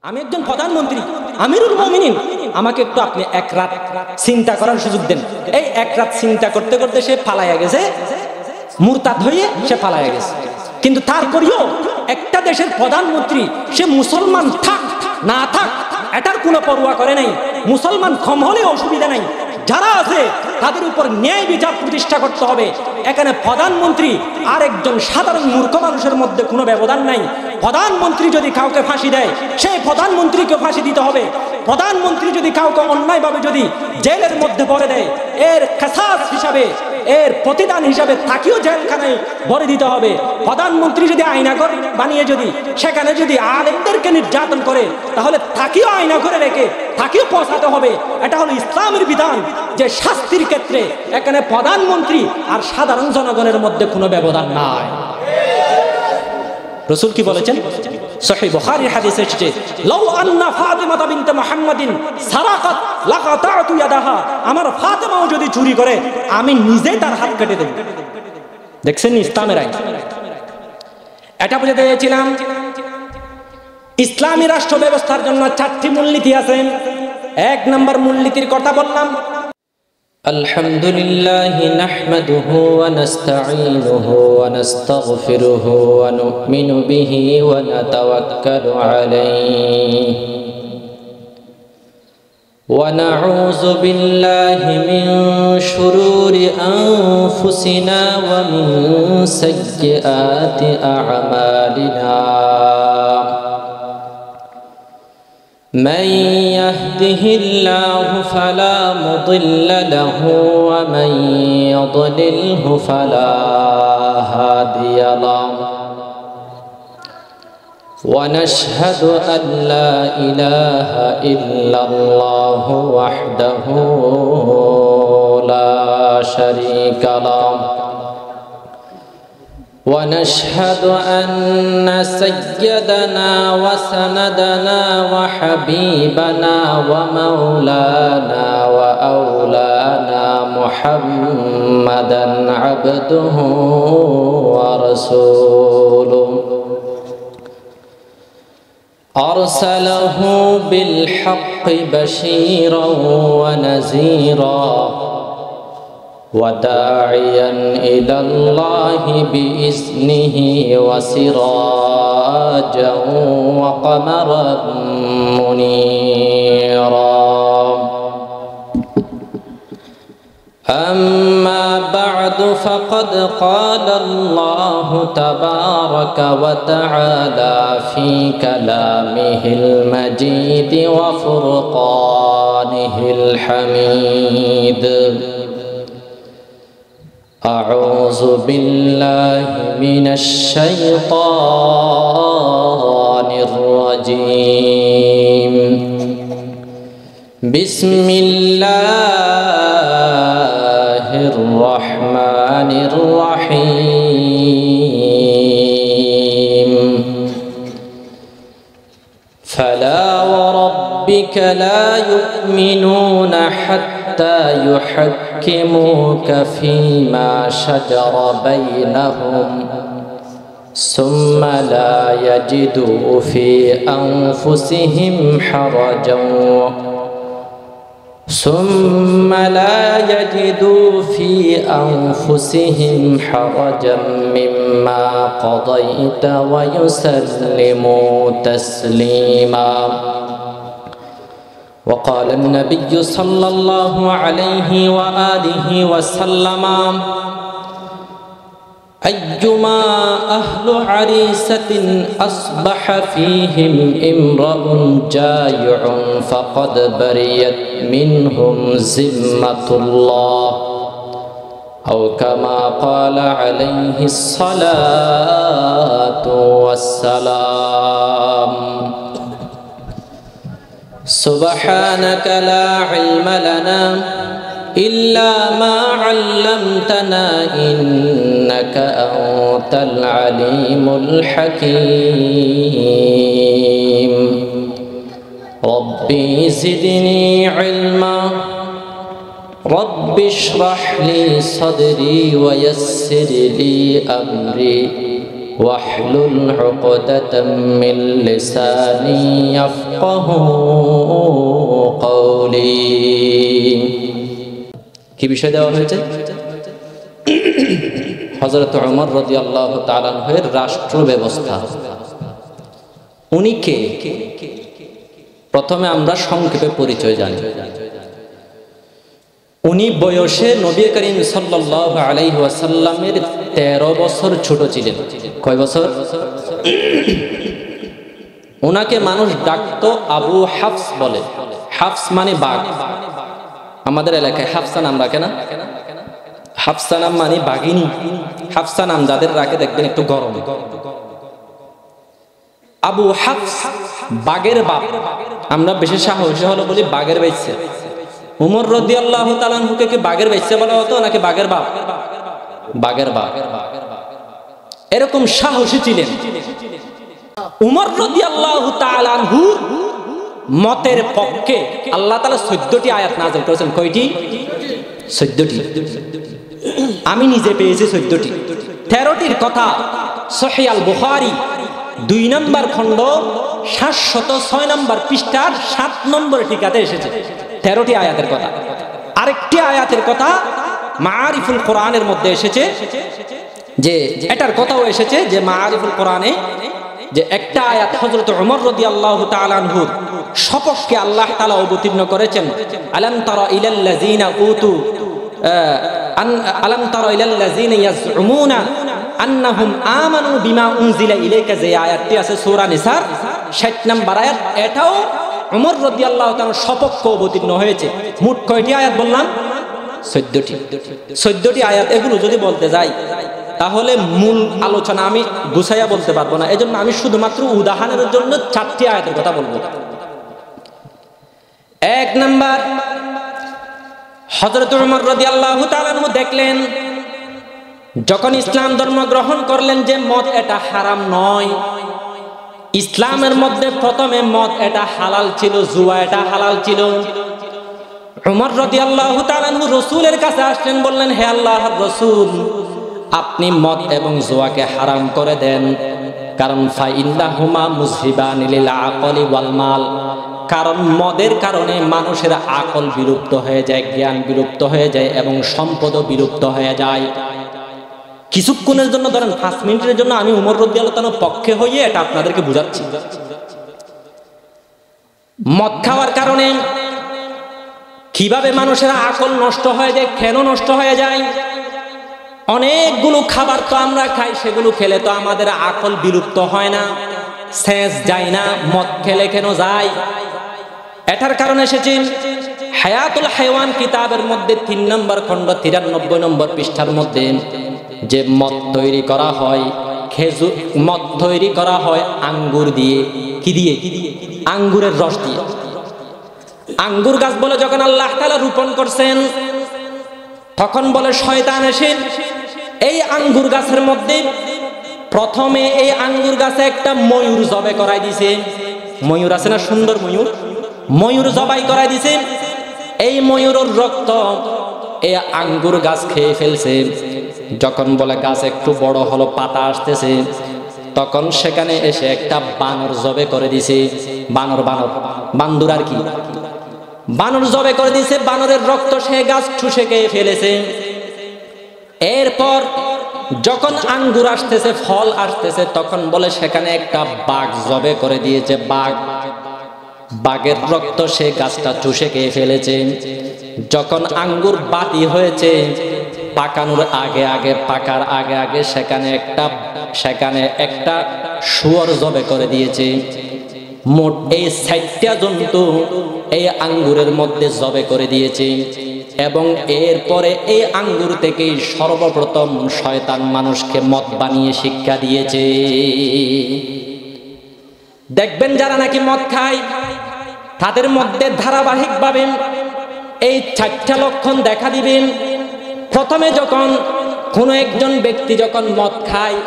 আমি একজন প্রধানমন্ত্রী, আমিরুল মুমিনিন, আমাকে একটু আপনি এক রাত চিন্তা করার সুযোগ দেন। এই এক রাত চিন্তা করতে করতে সে পালাইয়া গেছে, মুরতাদ হয়ে সে পালাইয়া গেছে। কিন্তু তারপরেও একটা দেশের প্রধানমন্ত্রী সে মুসলমান থাক না থাক এটার কোনো পরোয়া করে নাই। মুসলমান কম হলে অসুবিধা নাই, যারা আছে তাদের উপর ন্যায় বিচার প্রতিষ্ঠা করতে হবে। এখানে প্রধানমন্ত্রী আর একজন সাধারণ মূর্খ মানুষের মধ্যে কোনো ব্যবধান নাই। প্রধানমন্ত্রী যদি কাউকে ফাঁসি দেয়, সেই প্রধানমন্ত্রীকে ফাঁসি দিতে হবে। প্রধানমন্ত্রী যদি কাউকে অন্যায়ভাবে যদি জেলের মধ্যে ভরে দেয়, এর কিসাস হিসাবে, এর প্রতিদান হিসাবে তাকেও জেলখানায় ভরে দিতে হবে। প্রধানমন্ত্রী যদি আয়নাঘর বানিয়ে যদি সেখানে যদি আলেমদেরকে নির্যাতন করে, তাহলে তাকেও আয়না করে রেখে তাকেও পৌঁছাতে হবে। এটা হলো ইসলামের বিধান যে শাস্তির ক্ষেত্রে এখানে প্রধানমন্ত্রী আর সাধারণ জনগণের মধ্যে কোনো ব্যবধান নাই। রাসূল কি বলেছেন? সহিহ বুখারীর হাদিসে এসেছে, লাউ আন্না ফাতিমা বিনতে মুহাম্মাদিন সারাকাত লাকাতাতু ইয়াদাহা, আমার ফাতিমাও যদি চুরি করে আমি নিজে তার হাত কেটে দেব। দেখছেন ইসলামের আইন। এটা বুঝাতে চেয়েছিলাম ইসলামী রাষ্ট্র ব্যবস্থার জন্য 4টি মূলনীতি আছে। 1 নম্বর মূলনীতির কথা বললাম, الحمد لله نحمده ونستعينه ونستغفره ونؤمن به ونتوكل عليه ونعوذ بالله من شرور أنفسنا ومن سيئات أعمالنا من يهده الله فلا مضل له ومن يضلله فلا هادي له ونشهد أن لا إله إلا الله وحده لا شريك له ونشهد أن سيدنا وسندنا وحبيبنا ومولانا وأولانا محمدا عبده ورسوله أرسله بالحق بشيرا ونذيرا وداعيا إلى الله بإذنه وسراجا وقمرا منيرا أما بعد فقد قال الله تبارك وتعالى في كلامه المجيد وفرقانه الحميد أعوذ بالله من الشيطان الرجيم بسم الله الرحمن الرحيم فلا وربك لا يؤمنون حتى يحكموك فيما شجر بينهم ثم لا يجدوا في أنفسهم حرجا مما قضيت ويسلموا تسليما وقال النبي صلى الله عليه وآله وسلم أيما أهل عريسة أصبح فيهم امرأ جائع فقد بريت منهم ذمة الله أو كما قال عليه الصلاة والسلام سبحانك لا علم لنا إلا ما علمتنا إنك أنت العليم الحكيم ربي زدني علما رب اشرح لي صدري ويسر لي أمري واحلل عقدة من لساني يفقه قولي কি বিষয় দেওয়া হয়েছে হযরত ওমর রাদিয়াল্লাহু তাআলা আনহুর রাষ্ট্র ব্যবস্থা উনি কে প্রথমে আমরা সংক্ষেপে পরিচয় জানি উনি বয়সে নবী করিম সাল্লাল্লাহু আলাইহি ওয়াসাল্লামের 13 বছর ছোট ছিলেন কয় বছর ওনাকে মানুষ ডাকতো আবু হাফস বলে হাফস মানে বাঘ আমাদের এলাকায় হাফসা নাম রাখে না হাফসা নাম মানে বাঘিনী হাফসা নাম যাদের রাখে দেখবেন একটু গরম আবু হাফস বাঘের বাপ আমরা বেশি সাহসী হলো বলি বাঘের বাচ্চা উমর রাদিয়াল্লাহু তাআলা আনহুকে কি বাঘের বাচ্চা বলা হতো নাকি বাঘের বাপ বাঘের বাপ এরকম সাহসী ছিলেন উমর রাদিয়াল্লাহু তাআলা আনহু মতের পক্ষে আল্লাহ তাআলা 14টি আয়াত নাযিল করেছেন কয়টি 14টি আমি নিজে পেয়েছি 14টি 13টির কথা সহিহ আল বুখারী 2 নম্বর খণ্ড 706 নম্বর পৃষ্ঠার 7 নম্বর টিকাতে এসেছে 13টি আয়াতের কথা আরেকটি আয়াতের কথা মাআরিফুল কোরআনের মধ্যে এসেছে যে এটার কথাও এসেছে যে মাআরিফুল কোরআনে যে একটা আয়াত হযরত ওমর রাদিয়াল্লাহু তাআলা আনহুর সপক্ষে আল্লাহ তাআলা অবতীর্ণ করেছেন আলাম তারা ইলাল্লাযিনা উতু আলাম তারা ইলাল্লাযিনা ইয়াজউমুনা আন্নাহুম আমানু বিমা উনজিলা ইলাইকা যে আয়াতটি আছে সূরা নিসার 60 নম্বর আয়াত এটাও ওমর রাদিয়াল্লাহু তাআলা সপক্ষে অবতীর্ণ হয়েছে মোট কয়টি আয়াত বললাম 14টি আয়াত এগুলো যদি বলতে যাই তাহলে মূল আলোচনা আমি গুছাইয়া বলতে পারবো না এজন্য আমি শুধুমাত্র উদাহরণের জন্য 4টি আয়াতের কথা বলবো এক নাম্বার হযরত ওমর রাদিয়াল্লাহু তাআলা আনহু দেখলেন যখন ইসলাম ধর্ম গ্রহণ করলেন যে মদ এটা হারাম নয় ইসলামের মধ্যে প্রথমে মদ এটা হালাল ছিল জুয়া এটা হালাল ছিল ওমর রাদিয়াল্লাহু তাআলা আনহু রাসূলের কাছে আসলেন বললেন হে আল্লাহর রাসূল আপনি মদ এবং জুয়াকে হারাম করে দেন কারণ ফাইন্নাহুমা মুযহিবান লিল আকলি ওয়াল মাল কারণ মদের কারণে মানুষের আকল বিলুপ্ত হয়ে যায় জ্ঞান বিলুপ্ত হয়ে যায় এবং সম্পদও বিলুপ্ত হয়ে যায় কিছুক্ষণের জন্য ধরেন 5 মিনিটের জন্য আমি ওমর রাদিয়াল্লাহু তাআলার পক্ষে হয়ে এটা আপনাদেরকে বুঝাচ্ছি মদ খাওয়ার কারণে কিভাবে মানুষের আকল নষ্ট হয়ে যায় কেন নষ্ট হয়ে যায় অনেকগুলো খাবার তো আমরা খাই সেগুলো খেলে তো আমাদের আকল বিলুপ্ত হয় না সেন্স যায় না মদ খেলে কেন যায় এটার কারণে এসেছে হায়াতুল হায়াওয়ান কিতাবের মধ্যে 3 নম্বর খণ্ড 93 নম্বর পৃষ্ঠার মধ্যে যে মদ তৈরি করা হয় খেজুর মদ তৈরি করা হয় আঙ্গুর দিয়ে কি দিয়ে আঙ্গুরের রস দিয়ে আঙ্গুর গাছ বলে যখন আল্লাহ তাআলা রোপণ করছেন তখন বলে শয়তান এসে এই আঙ্গুর গাছের মধ্যে প্রথমে এই আঙ্গুর গাছে একটা ময়ূর জবাই করাই দিয়েছে ময়ূর আছে না সুন্দর ময়ূর জবাই করাই দিয়েছে এই ময়ূরের রক্ত এই আঙ্গুর গাছ খেয়ে ফেলছে যখন বলে গাছ একটু বড় হলো পাতা আসতেছে তখন সেখানে এসে একটা বানর জবে করে দিয়েছে বান্দর আর কি বানর জবে করে দিয়েছে বানরের রক্ত সে গাছ ঠুসে খেয়ে ফেলেছে এরপর যখন আঙ্গুর আসতেছে ফল আসতেছে তখন বলে সেখানে একটা বাঘ জবে করে দিয়েছে বাঘের রক্ত সে গাছটা চুষে খেয়ে ফেলেছে যখন আঙ্গুর বাতি হয়েছে পাকানোর পাকার আগে সেখানে একটা শুয়োর জবে করে দিয়েছে মোট এই 60টা জন্তু এই আঙ্গুরের মধ্যে জবে করে দিয়েছে এবং এরপরে এই আঙ্গুর থেকেই সর্বপ্রথম শয়তান মানুষকে মদ বানিয়ে শিক্ষা দিয়েছে দেখবেন যারা নাকি মদ খায় তাদের মধ্যে ধারাবাহিকভাবে এই 4টা লক্ষণ দেখা দিবেন প্রথমে যখন কোনো একজন ব্যক্তি যখন মদ খায়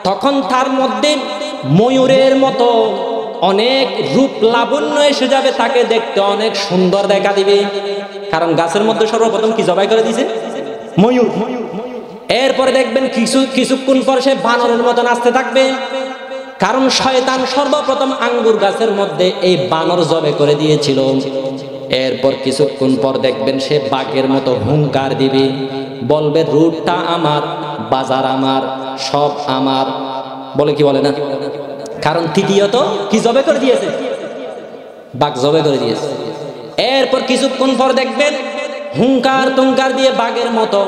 তখন তার মধ্যে ময়ূরের মতো অনেক রূপ লাবণ্য এসে যাবে তাকে দেখতে অনেক সুন্দর দেখা দিবে কারণ গাছের মধ্যে সর্বপ্রথম কি জবাই করে দিয়েছে ময়ূর এরপরে দেখবেন কিছুক্ষণ পর সে বানরের মতো নাচতে থাকবে, কারণ শয়তান সর্বপ্রথম আঙ্গুর গাছের মধ্যে এই বানর জবে করে দিয়েছিল। এরপর কিছুক্ষণ পর দেখবেন সে বাঘের মতো হুঙ্কার দিবে, বলবে রুটটা আমার, বাজার আমার, সব আমার, বলে কি বলে না? কারণ তৃতীয়ত কি জবে করে দিয়েছে? বাঘ জবে করে দিয়েছে। এরপর কিছুক্ষণ পর দেখবেন হুঙ্কার তুঙ্কার দিয়ে বাঘের মতো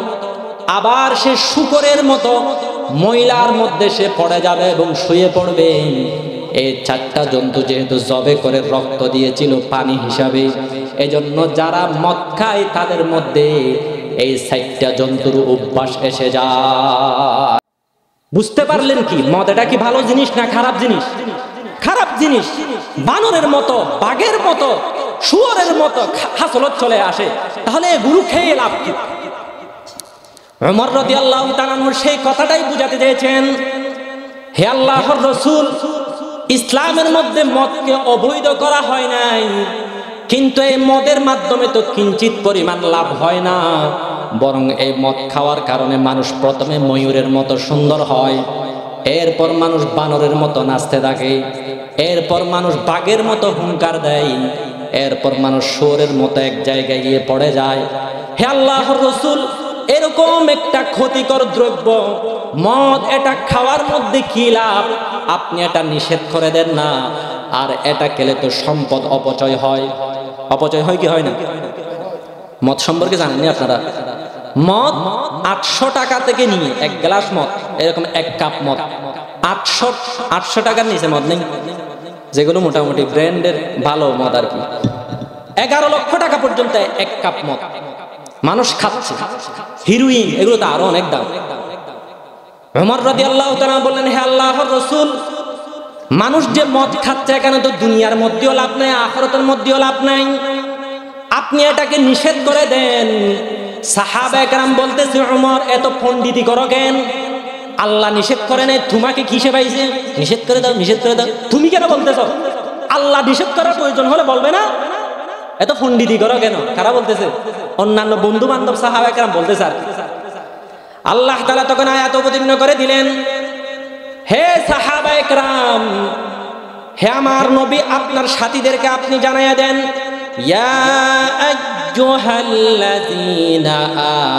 আবার সে শূকরের মতো ময়লার মধ্যে সে পড়ে যাবে এবং শুয়ে পড়বে। এই চারটা জন্তু যেহেতু জবে করে রক্ত দিয়েছিল পানি হিসাবে, এজন্য যারা মদ খায় তাদের মধ্যে এই চারটা জন্তুর অভ্যাস এসে যায়। বুঝতে পারলেন কি মদ এটা কি ভালো জিনিস না খারাপ জিনিস? খারাপ জিনিস। বানরের মতো, বাঘের মতো, শুয়োরের মতো হাসলত চলে আসে, তাহলে এগুলো খেয়ে লাভ কি? ওমর রাদিয়াল্লাহু তাআলা সেই কথাটাই বুঝাতে চেয়েছেন, হে আল্লাহর রাসূল, ইসলামের মধ্যে মদকে অবৈধ করা হয় নাই, কিন্তু এই মদের মাধ্যমে তো কিঞ্চিত পরিমাণ লাভ হয় না, বরং এই মদ খাওয়ার কারণে মানুষ প্রথমে ময়ূরের মতো সুন্দর হয়, এরপর মানুষ বানরের মতো নাচতে থাকে, এরপর মানুষ বাঘের মতো হুঙ্কার দেয়, এরপর মানুষ শুয়োরের মতো এক জায়গায় গিয়ে পড়ে যায়। হে আল্লাহর রাসূল, এরকম একটা ক্ষতিকর দ্রব্য মদ, এটা খাওয়ার মধ্যে কি লাভ? আপনি এটা নিষেধ করে দেন না। আর এটা খেলে তো সম্পদ অপচয় হয়। অপচয় হয় কি হয় না? মদ সম্পর্কে জানেননি আপনারা? মদ 800 টাকা থেকে নিয়ে এক গ্লাস মদ, এরকম এক কাপ মদ 800 টাকার নিচে মদ নেই, যেগুলো মোটামুটি ব্র্যান্ডের ভালো মদ আর কি। 11 লক্ষ টাকা পর্যন্ত এক কাপ মদ মানুষ খাচ্ছে। হিরোইন, এগুলো তো আরো অনেক দাম। ওমর রাদিয়াল্লাহু তাআলা বললেন, হে আল্লাহর রাসূল, মানুষ যে মদ খাচ্ছে এখানে তো দুনিয়ার মধ্যেও লাভ নাই, আখিরাতের মধ্যেও লাভ নাই, আপনি এটাকে নিষেধ করে দেন। সাহাবায়ে কেরাম বলতেছে, ওমর এত পণ্ডিতি করো কেন? আল্লাহ নিষেধ করে নাই, তোমাকে কিসে পাইছে? নিষেধ করে দাও, নিষেধ করে দাও। তুমি কেন বলতেছো? আল্লাহ নিষেধ করার প্রয়োজন হলে বলবে না? এত পণ্ডিতি করো কেন? কারা বলতেছে? অন্যান্য বন্ধু বান্ধব সাহাবায়ে কেরাম বলতেছে আর কি। আল্লাহ তাআলা তখন আয়াত অবতীর্ণ করে দিলেন, হে সাহাবায়ে কেরাম, হে আমার নবী, আপনার সাথীদেরকে আপনি জানাইয়া দেন, ইয়া আইয়ুহাল্লাযীনা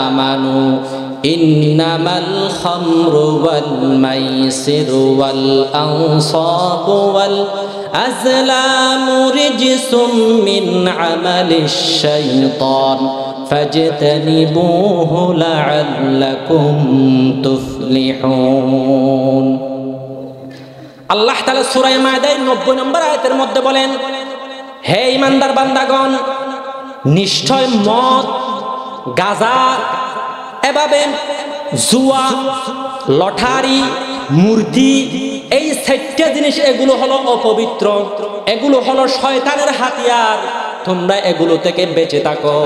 আমানু ইন্নামাল খামরু ওয়াল মাইসিরু ওয়াল আনসাবু ওয়াল আযলামু রিজসুম মিন আমালিশ শাইতান ফাজতানিবুহু লাআল্লাকুম তুফলিহুন। আল্লাহ তাআলা সূরা মায়দার 90 নম্বর আয়াতের মধ্যে বলেন, হে ঈমানদার বান্দাগণ, নিশ্চয় মদ, গাঁজা, এভাবে জুয়া, লটারি, মূর্তি, এই 4টা জিনিস, এগুলো হলো অপবিত্র, এগুলো হলো শয়তানের হাতিয়ার। তোমরা এগুলো থেকে বেঁচে থাকো,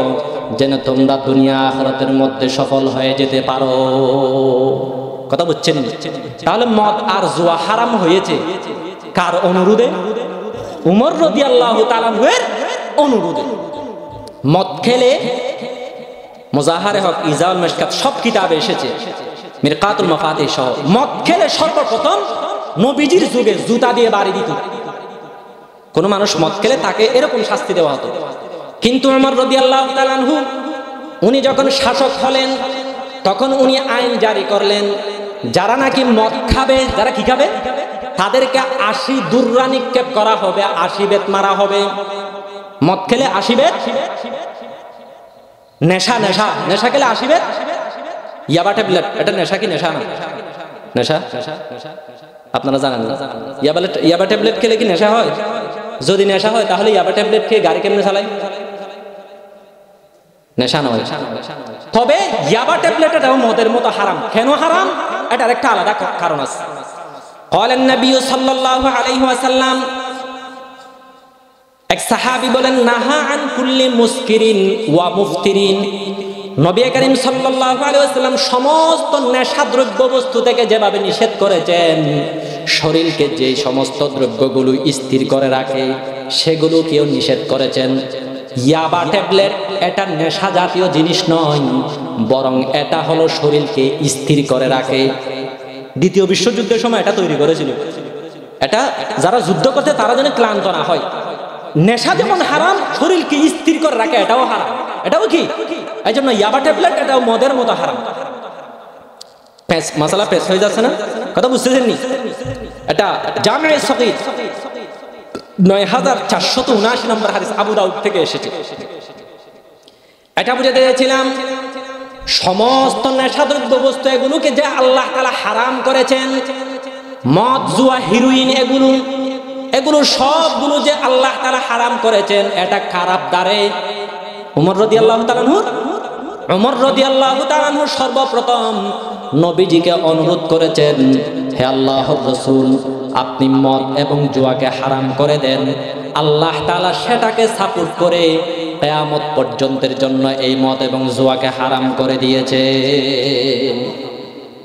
যেন তোমরা দুনিয়া আখিরাতের মধ্যে সফল হয়ে যেতে পারো। কথা বুঝছেন? তাহলে মদ আর জুয়া হারাম হয়েছে কার অনুরোধে? উমর রাদিয়াল্লাহু তাআলা এর অনুরোধে। মদ খেলে মুজাহারে হক, ইজাউল মিশকাত সব কিতাবে এসেছে, মিরকাতুল মাফাতিহ সহ, মদ খেলে সর্বপ্রথম নবীজির যুগে জুতা দিয়ে বাড়ি দিত। কোন মানুষ মদ খেলে তাকে এরকম শাস্তি দেওয়া হতো। কিন্তু উমর রাদিয়াল্লাহু তাআলা আনহু, উনি যখন শাসক হলেন তখন উনি আইন জারি করলেন, যারা নাকি মদ খাবে, যারা কি খাবে, তাদেরকে 80 দুররা নিক্ষেপ করা হবে, 80 বেত মারা হবে। মদ খেলে 80 বেত, নেশা নেশা নেশা খেলে 80 বেত, ইয়াবা ট্যাবলেট, এটা নেশা কি নেশা না? নেশা আপনারা জানেন না? ইয়াবা ট্যাবলেট খেলে কি নেশা হয়? যদি নেশা হয় তাহলে ইয়াবা ট্যাবলেট খেয়ে গাড়ি কেমনে চালায়? নেশা নয়। তবে ইয়াবা ট্যাবলেট এটাও মদের মতো হারাম। কেন হারাম? এটার একটা আলাদা কারণ আছে। ক্বালান নবী সাল্লাল্লাহু আলাইহি ওয়াসাল্লাম, এক সাহাবী বলেন, নাহা আন কুল্লি মুসকিরিন ওয়া মুফতিরিন। নবী করিম সাল্লাল্লাহু আলাইহি ওয়াসাল্লাম সমস্ত নেশাদ্রব্য বস্তু থেকে যেভাবে নিষেধ করেছেন, শরীরকে যে সমস্ত দ্রব্যগুলো স্থির করে রাখে সেগুলোকেও নিষেধ করেছেন। ইয়াবা ট্যাবলেট এটা নেশা জাতীয় জিনিস নয়, বরং এটা হলো শরীরকে স্থির করে রাখে। দ্বিতীয় বিশ্বযুদ্ধের সময় এটা তৈরি করেছিল। এটা যারা যুদ্ধ করতে তারা যেন ক্লান্ত না হয়। নেশা যেমন হারাম, শরীরকে স্থির করে রাখে এটাও হারাম। এটাও কি? এই জন্য ইয়াবা ট্যাবলেট এটাও মদের মতো হারাম। মাসালা পেশ হয়ে যাচ্ছে না? কথা বুঝতেছেন নি? এটা জামে সগীর 9479 নম্বর হাদিস আবু দাউদ থেকে এসেছে। এটা বুঝাতে চাইছিলাম সমস্ত নেশাদ্রব্য বস্তু এগুলোকে যে আল্লাহ তাআলা হারাম করেছেন, মদ, জুয়া, হিরোইন, এগুলো সবগুলো যে আল্লাহ তাআলা হারাম করেছেন, এটা খারাপ দ্বারে ওমর রাদিয়াল্লাহু তাআলা আনহু সর্বপ্রথম নবীজিকে অনুরোধ করেছেন, হে আল্লাহর রাসূল, আপনি মদ এবং জুয়াকে হারাম করে দেন। আল্লাহ তাআলা সেটাকে সাপোর্ট করে কিয়ামত পর্যন্তের জন্য এই মদ এবং জুয়াকে হারাম করে দিয়েছে।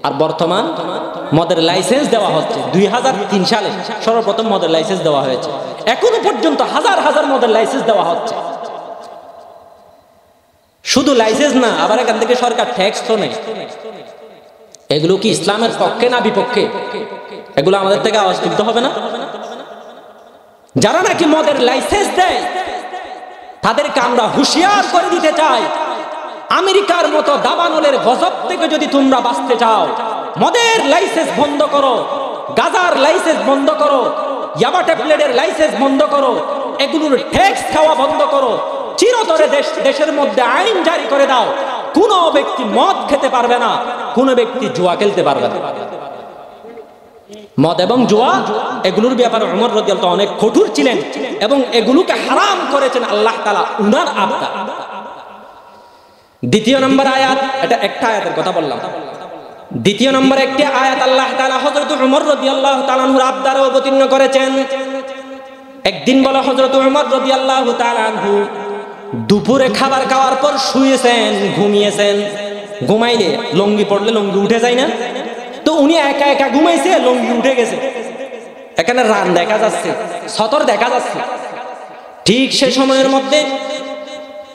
আর বর্তমান মদের লাইসেন্স দেওয়া হচ্ছে। 2003 সালে সর্বপ্রথম মদের লাইসেন্স দেওয়া হয়েছে। এখনো পর্যন্ত হাজার হাজার মদের লাইসেন্স দেওয়া হচ্ছে। শুধু লাইসেন্স না, আবার এখান থেকে সরকার ট্যাক্স তো নেই। এগুলো কি ইসলামের পক্ষে না বিপক্ষে? এগুলো আমাদের থেকে আওয়াজ তুলতে হবে না? যারা নাকি মদের লাইসেন্স দেয় তাদেরকে আমরা হুঁশিয়ার করে দিতে চাই, আমেরিকার মতো দাবানলের গজব থেকে যদি তোমরা বাঁচতে চাও, মদের লাইসেন্স বন্ধ করো, গাজার লাইসেন্স বন্ধ করো, ইয়াবা ট্যাবলেটের লাইসেন্স বন্ধ করো, এগুলোর ট্যাক্স খাওয়া বন্ধ করো। চিরতরে দেশের মধ্যে আইন জারি করে দাও, কোনো ব্যক্তি মদ খেতে পারবে না, কোনো ব্যক্তি জুয়া খেলতে পারবে না। মদ এবং জুয়া এগুলোর ব্যাপারে ওমর রাদিয়াল্লাহু তাআলা অনেক কঠোর ছিলেন এবং এগুলোকে হারাম করেছেন আল্লাহ তাআলা উনার আবদার। দ্বিতীয় নম্বর আয়াত, এটা একটা আয়াতের কথা বললাম। দ্বিতীয় নম্বর একটি আয়াত আল্লাহ তাআলা হযরত ওমর রাদিয়াল্লাহু তাআলা আনহুর আবদারে অবতীর্ণ করেছেন। একদিন বলে হযরত ওমর রাদিয়াল্লাহু তাআলা আনহু দুপুরে খাবার খাওয়ার পর শুয়েছেন, ঘুমিয়েছেন। ঘুমাইলে লঙ্গি পড়লে লঙ্গি উঠে যায় না? তো উনি একা একা ঘুমাইছে, লঙ্গি উঠে গেছে। এখানে রান দেখা যাচ্ছে, সতর দেখা যাচ্ছে। ঠিক সে সময়ের মধ্যে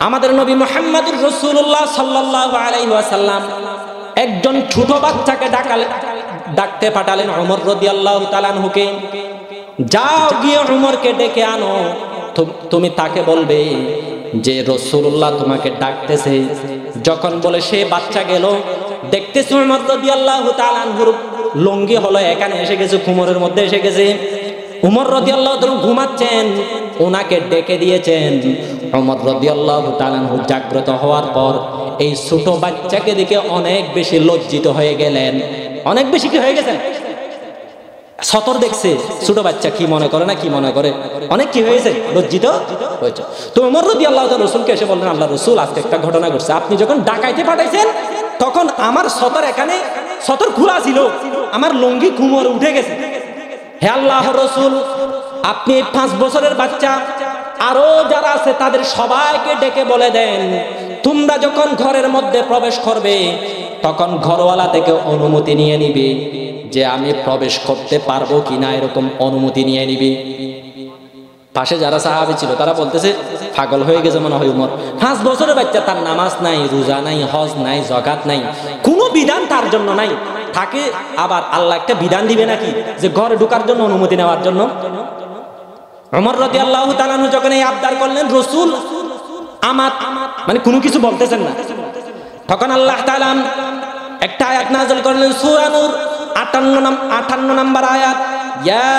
আমাদের নবী মুহাম্মদুর রাসূলুল্লাহ সাল্লাল্লাহু আলাইহি ওয়াসাল্লাম একজন ছোট বাচ্চাকে ডাকতে পাঠালেন ওমর রাদিয়াল্লাহু তাআলা আনহুকে। যাও গিয়ে ওমরকে ডেকে আনো, তুমি তাকে বলবে যে রাসূলুল্লাহ তোমাকে ডাকতেছে। যখন বলে সে বাচ্চা গেল, দেখতেছে ওমর রাদিয়াল্লাহু তাআলা আনহুর লঙ্গি হলো এখানে এসে গেছে, কোমরের মধ্যে এসে গেছে। ওমর রাদিয়াল্লাহু তাআলা ঘুমাচ্ছেন, ওনাকে ডেকে দিয়েছেন। ওমর রাদিয়াল্লাহু তাআলা আনহু জাগ্রত হওয়ার পর এই ছোট বাচ্চাকে দেখে অনেক বেশি লজ্জিত হয়ে গেলেন। অনেক বেশি কি হয়ে গেছেন? সতর দেখছে ছোট বাচ্চা, কি মনে করে না কি মনে করে, অনেক কি হয়েছে, লজ্জিত হয়েছে। তো ওমর রাদিয়াল্লাহু তাআলা রাসূলকে এসে বললেন, আল্লাহ রাসূল, আজকে একটা ঘটনা ঘটছে। আপনি যখন ডাকাইতে পাঠাইছেন তখন আমার সতর এখানে সতর খোলা ছিল, আমার লঙ্গি কোমরে উঠে গেছে। হে আল্লাহর রাসূল, আপনি 5 বছরের বাচ্চা আরো যারা আছে তাদের সবাইকে ডেকে বলে দেন, তোমরা যখন ঘরের মধ্যে প্রবেশ করবে তখন ঘরওয়ালা থেকে অনুমতি নিয়ে নিবে যে আমি প্রবেশ করতে পারবো কিনা, এরকম অনুমতি নিয়ে নিবি। পাশে যারা সাহাবী ছিল তারা বলতেছে পাগল হয়ে গেছে মনে হয় উমর। 5 বছরের বাচ্চা, তার নামাজ নাই, রোজা নাই, হজ নাই, যাকাত নাই, কোনো বিধান তার জন্য নাই। থাকে আবার আল্লাহ একটা বিধান দিবে নাকি যে ঘরে ঢোকার জন্য অনুমতি নেওয়ার জন্য? ওমর রাদিয়াল্লাহু তাআলা আনহু যখন এই আবদার করলেন, রাসূল আমার মানে কোনো কিছু বলতেছেন না, তখন আল্লাহ তাআলা একটা আয়াত নাযিল করলেন, সূরা নূর 58 নম্বর আয়াত, ইয়া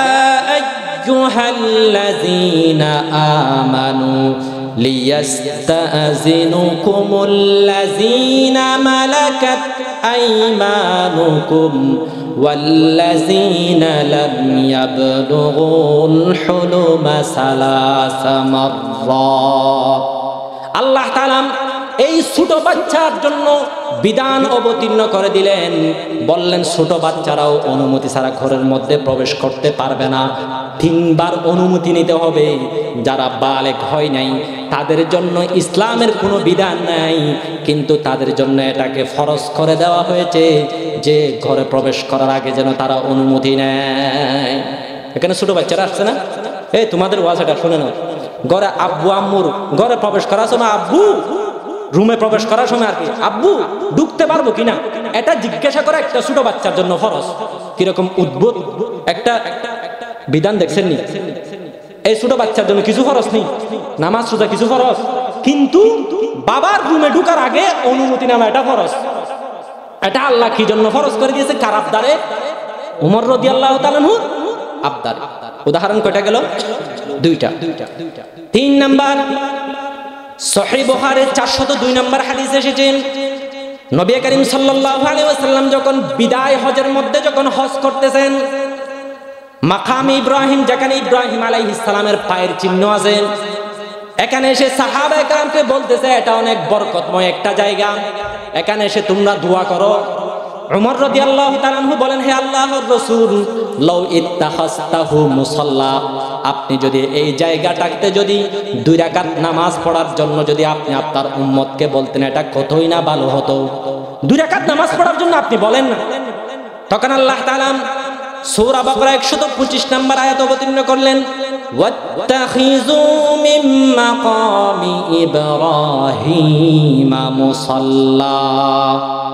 আইয়ুহাল্লাযীনা আমানু লিয়াস্তাযিনুকুমুল্লাযীনা মালাকাত আইমানুকুম ওয়াল্লাযীনা লাম ইয়াবলুগুল হুলুমা সালাসা মাররাত। আল্লাহ তাআলা এই ছোট বাচ্চার জন্য বিধান অবতীর্ণ করে দিলেন, বললেন ছোট বাচ্চারাও অনুমতি ছাড়া ঘরের মধ্যে প্রবেশ করতে পারবে না, 3 বার অনুমতি নিতে হবে। যারা বালেগ হয় নাই তাদের জন্য ইসলামের কোনো বিধান নাই, কিন্তু তাদের জন্য এটাকে ফরজ করে দেওয়া হয়েছে যে ঘরে প্রবেশ করার আগে যেন তারা অনুমতি নেয়। এখানে ছোট বাচ্চারা আসছে না, এই তোমাদের ওয়াজ এটা শুনে নাও, ঘরে আব্বু আম্মুর ঘরে প্রবেশ করার সময় আব্বু রুমে প্রবেশ করার সময় আর কি, আব্বু ঢুকতে পারবো কিনা এটা জিজ্ঞাসা করা একটা ছোট বাচ্চার জন্য ফরজ। কিরকম উদ্ভুত একটা বিধান দেখছেন নি? এই ছোট বাচ্চার জন্য কিছু ফরজ নেই, নামাজ রোজা কিছু ফরজ, কিন্তু বাবার রুমে ঢুকার আগে অনুমতি নেওয়া এটা ফরজ। এটা আল্লাহ কি জন্য ফরজ করে দিয়েছে? কার আবদারে? উমর রাদিয়াল্লাহু তাআলা আনহু আবদার। উদাহরণ কয়টা গেল? দুইটা। 3 নাম্বার, সহিহ বুখারীর 402 নম্বর হাদিস এসেছেন, নবী করিম সাল্লাল্লাহু আলাইহি ওয়াসাল্লাম যখন বিদায় হজের মধ্যে যখন হজ করতেছেন, মাকাম ইব্রাহিম যেখানে ইব্রাহিম আলাইহিস সালামের পায়ের চিহ্ন আছে, এখানে এসে সাহাবায়ে কেরামকে বলতেছে এটা অনেক বরকতময় একটা জায়গা, এখানে এসে তোমরা দোয়া করো। উমর রাদিয়াল্লাহু তাআলা আনহু বলেন, হে আল্লাহর রাসূল, লাউ ইত্তাখাসতাহু মুসাল্লা, আপনি যদি এই জায়গাটাতে যদি 2 রাকাত নামাজ পড়ার জন্য যদি আপনি আপনার উম্মতকে বলতেন, এটা কতই না ভালো হতো। 2 রাকাত নামাজ পড়ার জন্য আপনি বলেন না। তখন আল্লাহ তাআলা সূরা বাকারা 125 নম্বর আয়াত অবতীর্ণ করলেন, ওয়াত্তাখিযু মিন মাকামি ইব্রাহিম মুসাল্লা।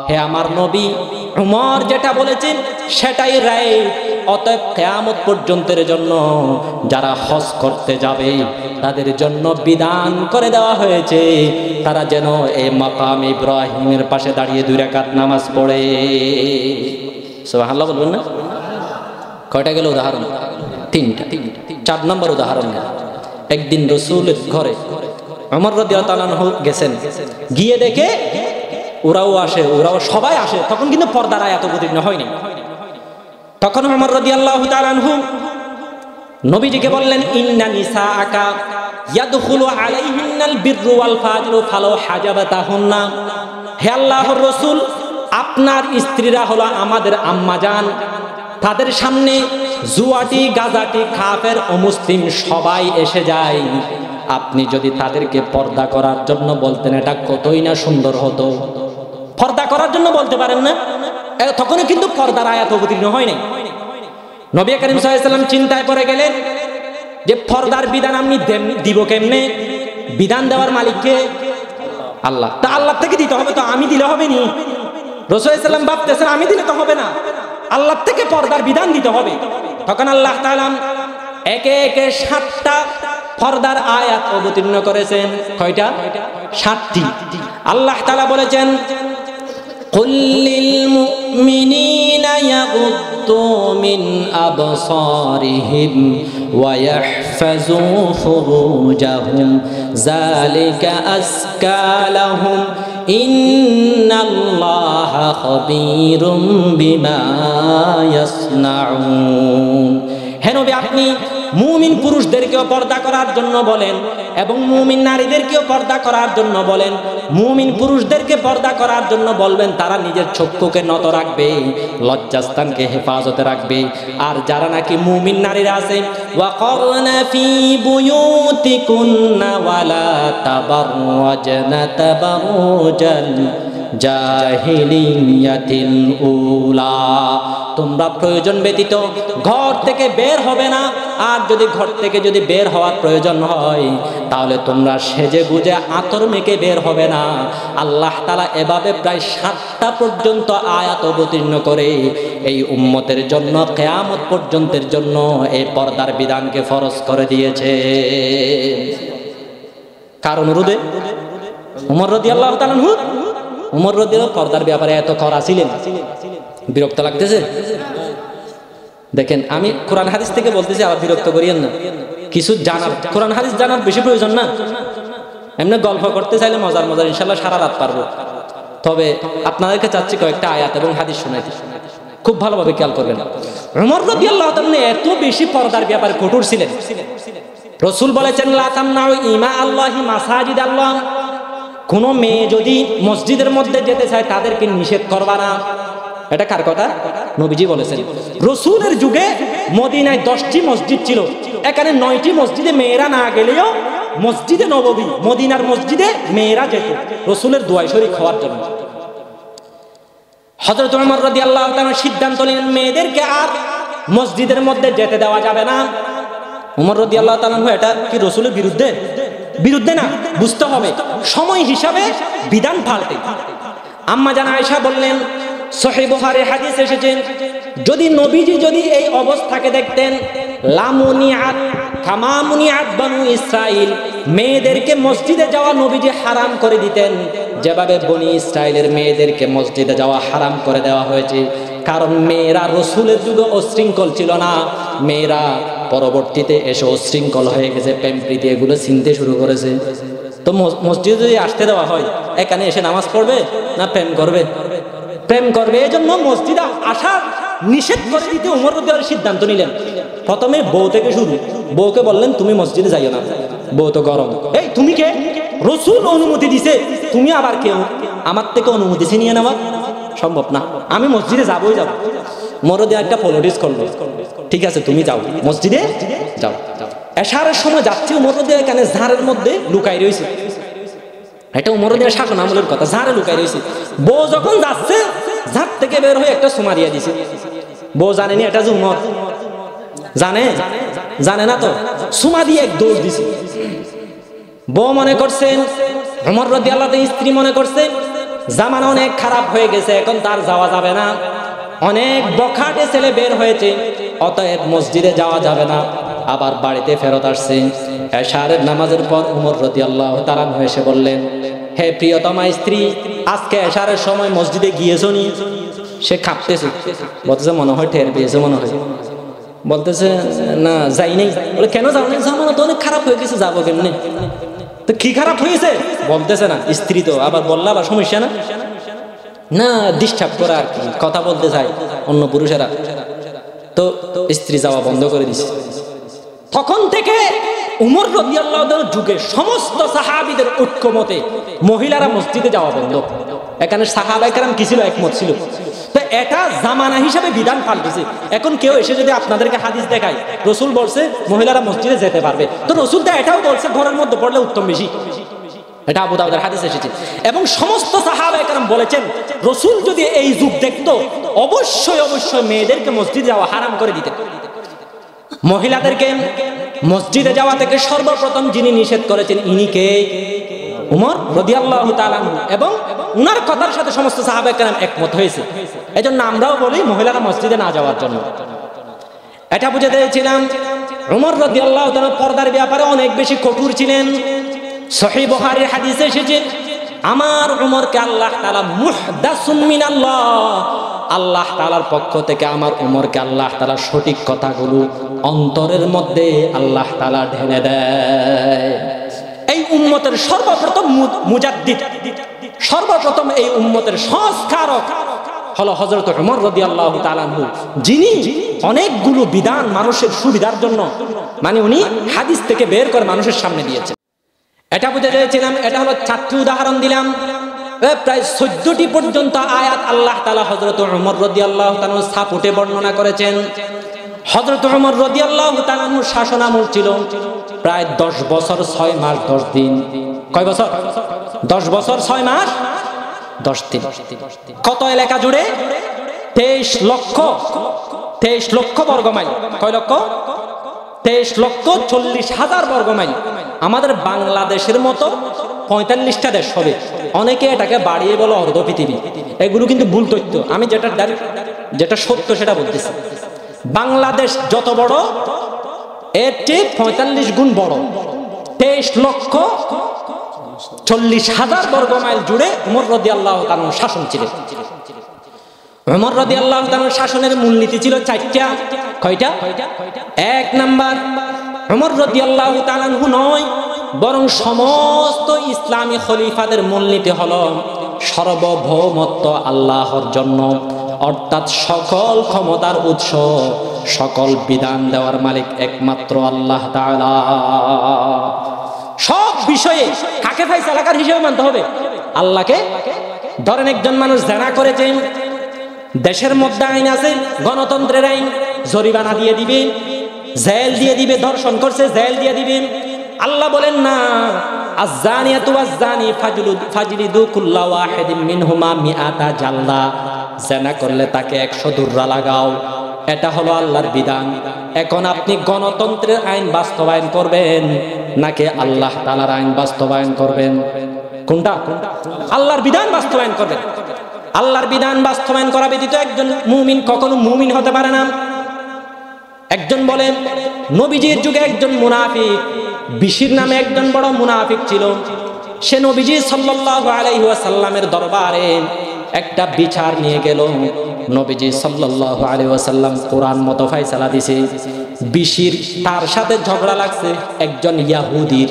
হে আমার নবী, উমর যেটা বলেছেন সেটাই রাইট। অতএব কিয়ামত পর্যন্তের জন্য যারা হজ করতে যাবে তাদের জন্য বিধান করে দেওয়া হয়েছে তারা যেন এই মাকাম ইব্রাহিমের পাশে দাঁড়িয়ে 2 রাকাত নামাজ পড়ে। সুবহানাল্লাহ বলবেন না? কয়টা গেল উদাহরণ? 3টা। 4 নম্বর উদাহরণ, একদিন রাসূলের ঘরে উমর রাদিয়াল্লাহু তাআলা আনহু গেছেন, গিয়ে দেখে ওরাও আসে, ওরাও সবাই আসে। তখন কিন্তু পর্দার আয়াত অবতীর্ণ হয়নি। তখন উমর রাদিয়াল্লাহু তাআলা আনহু নবীজিকে বললেন, ইন্না নিসাআকা ইয়াদখুলু আলাইহিন্নাল বিররু ওয়াল ফাজরু ফালাউ হাজাবাতাহুন্না। হে আল্লাহর রাসূল, আপনার স্ত্রীরা হলো আমাদের আম্মাজান, তাদের সামনে জুয়াটি গাজাটি কাফের অমুসলিম সবাই এসে যায়, আপনি যদি তাদেরকে পর্দা করার জন্য বলতেন এটা কতই না সুন্দর হতো। পর্দা করার জন্য বলতে পারেন না, তখনও কিন্তু পর্দার আয়াত অবতীর্ণ হয় নাই। নবী করিম সাল্লাল্লাহু আলাইহি ওয়াসাল্লাম চিন্তায় পড়ে গেলেন যে পর্দার বিধান আমি দিব কেমনে? বিধান দেওয়ার মালিককে আল্লাহ, তা আল্লাহ থেকে দিতে হবে, তো আমি দিলে হবে নি? রাসূল সাল্লাল্লাহু আলাইহি ওয়াসাল্লাম ভাবতেছেন আমি দিলে তো হবে না, আল্লাহ থেকে পর্দার বিধান দিতে হবে। তখন আল্লাহ তাআলা একে একে 7টা পর্দার আয়াত অবতীর্ণ করেছেন। কয়টা? 7টি। আল্লাহ তাআলা বলেছেন, কুল লিল মুমিনিনা ইয়াগুদ্দু মিন আবসারিহিম ওয়া ইয়াহফাযু ফুরুজাহুম যালিকা আযকা লাহুম ইন্নাল্লাহা খাবীরুম বিমা ইয়াসনাউন। হে নবী, আপনি মুমিন পুরুষদেরকেও পর্দা করার জন্য বলেন এবং মুমিন নারীদেরকেও পর্দা করার জন্য বলেন। মুমিন পুরুষদেরকে পর্দা করার জন্য বলবেন তারা নিজের চক্ষুকে নত রাখবে, লজ্জাস্থানকে হেফাজতে রাখবে। আর যারা নাকি মুমিন নারীরা আছে, ওয়াকরনা ফি বুয়ুতিকুন্না ওয়ালা তাবাররাজনা তাবারুজাল জাহিলিয়াতিল উলা, তোমরা প্রয়োজন ব্যতীত ঘর থেকে বের হবে না। আর যদি ঘর থেকে যদি বের হওয়ার প্রয়োজন হয় তাহলে তোমরা সেজে গুজে আতর মেখে বের হবে না। আল্লাহ তাআলা এভাবে প্রায় 7টা পর্যন্ত আয়াত অবতীর্ণ করে এই উম্মতের জন্য কিয়ামত পর্যন্তের জন্য এই পর্দার বিধানকে ফরজ করে দিয়েছে। কার অনুরোধে? উমর রাদিয়াল্লাহু তাআলা আনহু। উমর রাদিয়াল্লাহু পর্দার ব্যাপারে এত কড়া ছিলেন। বিরক্ত লাগতেছে? দেখেন, আমি কোরআন হাদিস থেকে বলতেছি, আবার বিরক্ত করিয়েন না। কিছু জানার, কোরআন হাদিস জানার বেশি প্রয়োজন না। এমনি গল্প করতে চাইলে মজার মজার ইনশাআল্লাহ সারা রাত পারবো। তবে আপনাদেরকে চাচ্ছি কয়েকটা আয়াত এবং হাদিস শোনাইতে, খুব ভালোভাবে খেয়াল করবেন। উমর রাদিয়াল্লাহু তাআলা এত বেশি পর্দার ব্যাপারে কঠোর ছিলেন। রাসূল বলেছেন, লা তামনাউ ইমা আল্লাহি মাসাজিদ আল্লাহ, কোন মেয়ে যদি মসজিদের মধ্যে যেতে চায় তাদেরকে নিষেধ করবা না। এটা কার কথা? নবীজি বলেছেন। রাসূলের যুগে মদিনায় 10টি মসজিদ ছিল, এখানে 9টি মসজিদে মেয়েরা না গেলেও মসজিদে নববী মদিনার মসজিদে মেয়েরা যেত রাসূলের দোয়ায় শরীক হওয়ার জন্য। হযরত ওমর রাদিয়াল্লাহু তাআলা সিদ্ধান্ত নিলেন মেয়েদেরকে আর মসজিদের মধ্যে যেতে দেওয়া যাবে না। ওমর রাদিয়াল্লাহু তাআলা, এটা কি রাসূলের বিরুদ্ধে? বিরুদ্ধে না, বুঝতে হবে সময় হিসাবে বিধান পাল্টে। আম্মা জান আয়েশা বললেন, সহিহ বুখারীর হাদিস এসেছে, যদি নবীজি যদি এই অবস্থাকে দেখতেন, লামুনিআত কামা মুনিআত বনু ইসরাইল, মেয়েদেরকে মসজিদে যাওয়া নবীজি হারাম করে দিতেন যেভাবে বনি ইসরাইলের মেয়েদেরকে মসজিদে যাওয়া হারাম করে দেওয়া হয়েছে। কারণ মেয়েরা রসুলের যুগে অশৃঙ্খল ছিল না, মেয়েরা পরবর্তীতে এসে অশৃঙ্খল হয়ে গেছে, প্রেম প্রীতি এগুলো চিনতে শুরু করেছে। তো মসজিদে যদি আসতে দেওয়া হয়, এখানে এসে নামাজ পড়বে না প্রেম করবে? প্রেম করবে। এই জন্য মসজিদে আসার নিষেধ করে দিতে ওমর রাদিয়াল্লাহু সিদ্ধান্ত নিলেন। প্রথমে বউ থেকে শুরু, বউকে বললেন তুমি মসজিদে যাইও না, বউ তো গরম, এই তুমি কে? রসুল অনুমতি দিছে, তুমি আবার কেউ আমার থেকে অনুমতি ছিনিয়ে নেওয়া সম্ভব না, আমি মসজিদে যাবোই যাব। মরদে একটা পলিটিক্স করলো, ঠিক আছে তুমি যাও মসজিদে যাও। এশারের সময় যাচ্ছে, মরদে এখানে ঝাড়ের মধ্যে লুকাই রয়েছে, এটা উমরদের শাসন আমলের কথা, ঝাড়ে লুকাই রয়েছে। বউ যখন যাচ্ছে, ঝাড় থেকে বের হয়ে একটা সুমা দিয়ে দিছে। বউ জানেনি এটা যে উমর, জানে না তো, সুমা দিয়ে এক দৌড় দিছে। বউ মনে করছেন, উমর রাদিয়াল্লাহু তাআলা স্ত্রী মনে করছে জামানা অনেক খারাপ হয়ে গেছে, এখন তার যাওয়া যাবে না, অনেক বখাটে ছেলে বের হয়েছে, অতএব মসজিদে যাওয়া যাবে না। আবার বাড়িতে ফেরত আসছে। এশারের নামাজের পর উমর রাদিয়াল্লাহু তাআলা এসে বললেন, হে প্রিয়তমা স্ত্রী, আজকে এশারের সময় মসজিদে গিয়েছো নি? সে কাঁপতেছে, বলতেছে মনে হয় টের পেয়েছে, মনে হয়। বলতেছে না যাই নাই। বলে কেন যাও না? জামানা তো অনেক খারাপ হয়ে গেছে, যাবো কেমনে? তো কি খারাপ হয়েছে? বলতেছে না। স্ত্রী তো আবার বললা আবার সমস্যা না, না ডিস্টার্ব করা আর কি, কথা বলতে চাই অন্য পুরুষেরা। তো স্ত্রী যাওয়া বন্ধ করে দিছে। তখন থেকে উমর রাদিয়াল্লাহু তাআলার যুগে সমস্ত সাহাবীদের ঐক্যমতে মহিলারা মসজিদে যাওয়া বন্ধ। এখানে সাহাবায়ে কেরাম কি ছিল? একমত ছিল। তো এটা জামানা হিসাবে বিধান পাল্টেছে। এখন কেউ এসে যদি আপনাদেরকে হাদিস দেখায় রাসূল বলছে মহিলারা মসজিদে যেতে পারবে, তো রাসূল তো এটাও বলছে ঘরের মধ্যে পড়লে উত্তম বেশি, এটা আবু দাউদের হাদিস এসেছে। এবং সমস্ত সাহাবায়ে কেরাম বলেছেন রাসূল যদি এই যুগ দেখতো অবশ্যই মেয়েদেরকে মসজিদে যাওয়া হারাম করে দিতেন। মহিলাদেরকে মসজিদে যাওয়া থেকে সর্বপ্রথম যিনি নিষেধ করেছেন ইনি কে? উমর রাদিয়াল্লাহু তাআলা। এবং উনার কথার সাথে সমস্ত সাহাবায়ে কেরাম একমত হয়েছে। এজন্য আমরাও বলি মহিলারা মসজিদে না যাওয়ার জন্য। এটা বুঝাতে চেয়েছিলাম উমর রাদিয়াল্লাহু তাআলা পর্দার ব্যাপারে অনেক বেশি কঠোর ছিলেন। সহিহ বুখারীর হাদিসে এসেছে, আমার উমরকে আল্লাহ তাআলা মুহদাসুম মিনাল্লাহ, আল্লাহ তাআলার পক্ষ থেকে আমার উমরকে আল্লাহ তাআলা সঠিক কথাগুলো অন্তরের মধ্যে আল্লাহ তাআলা ঢেলে দেয়। এই উম্মতের সর্বপ্রথম মুজাদ্দিদ, সর্বপ্রথম এই উম্মতের সংস্কারক হলো হযরত উমর রাদিয়াল্লাহু তাআলা আনহু, যিনি অনেকগুলো বিধান মানুষের সুবিধার জন্য মানে উনি হাদিস থেকে বের করে মানুষের সামনে দিয়েছেন। এটা বুঝে চেয়েছিলাম, এটা হলো 4টি উদাহরণ দিলাম। প্রায় 14টি পর্যন্ত আয়াত আল্লাহ তাআলা হযরত উমর রাদিয়াল্লাহু তাআলার সাপোর্টে বর্ণনা করেছেন। হযরত উমর রাদিয়াল্লাহু তাআলার শাসন আমল ছিল প্রায় 10 বছর 6 মাস 10 দিন। কয় বছর? 10 বছর 6 মাস 10 দিন। কত এলাকা জুড়ে? 23 লক্ষ বর্গ মাইল। কয় লক্ষ? 23,40,000 বর্গ মাইল। আমাদের বাংলাদেশের মতো 45টা দেশ হবে। অনেকে এটাকে বাড়িয়ে বলো অর্ধ পৃথিবী, এগুলো কিন্তু ভুল তথ্য। আমি যেটা সত্য সেটা বলতেছি। বাংলাদেশ যত বড় এর চেয়ে 45 গুণ বড়। 23,40,000 বর্গ মাইল জুড়ে উমর রাদিয়াল্লাহু তাআলার শাসন ছিল। উমর রাদিয়াল্লাহু তাআলার শাসনের মূলনীতি ছিল 4টা। কয়টা? 1 নাম্বার, উমর রাদিয়াল্লাহু তাআলা নয় বরং সমস্ত ইসলামী খলিফাদের মূলনীতি হলো সার্বভৌমত্ব আল্লাহর জন্য, অর্থাৎ সকল ক্ষমতার উৎস, সকল বিধান দেওয়ার মালিক একমাত্র আল্লাহ তাআলা। সব বিষয়ে কাকে ফায়সালাকার হিসেবে মানতে হবে? আল্লাহকে। ধরেন একজন মানুষ জিনা করেছে, দেশের মধ্যে আইন আছে গণতন্ত্রের আইন, জরিমানা দিয়ে দিবে, জেল দিয়ে দিবে। ধর্ষণ করছে, জেল দিয়ে দিবে। আল্লাহ বলেন না, আয-যানিয়াতু ওয়াজ-যানি ফাজলিদু কুল্লা ওয়াহিদিন মিনহুমা মিআতা জাল্লা, জিনা করলে তাকে 100 দুররা লাগাও। এটা হলো আল্লাহর বিধান। এখন আপনি গণতন্ত্রের আইন বাস্তবায়ন করবেন, নাকি আল্লাহ তাআলার আইন বাস্তবায়ন করবেন? কোনটা? আল্লাহর বিধান বাস্তবায়ন করবেন। আল্লাহর বিধান বাস্তবায়ন করা ব্যতীত একজন মুমিন কখনো মুমিন হতে পারে না। একজন বলেন নবীজির যুগে একজন মুনাফিক, বিশির নামে একজন বড় মুনাফিক ছিল। সে নবীজি সাল্লাল্লাহু আলাইহি ওয়াসাল্লামের দরবারে একটা বিচার নিয়ে গেল। নবীজি সাল্লাল্লাহু আলাইহি ওয়াসাল্লাম কোরআন মতো ফয়সালা দিয়েছে। বিশির তার সাথে ঝগড়া লাগছে একজন ইহুদির,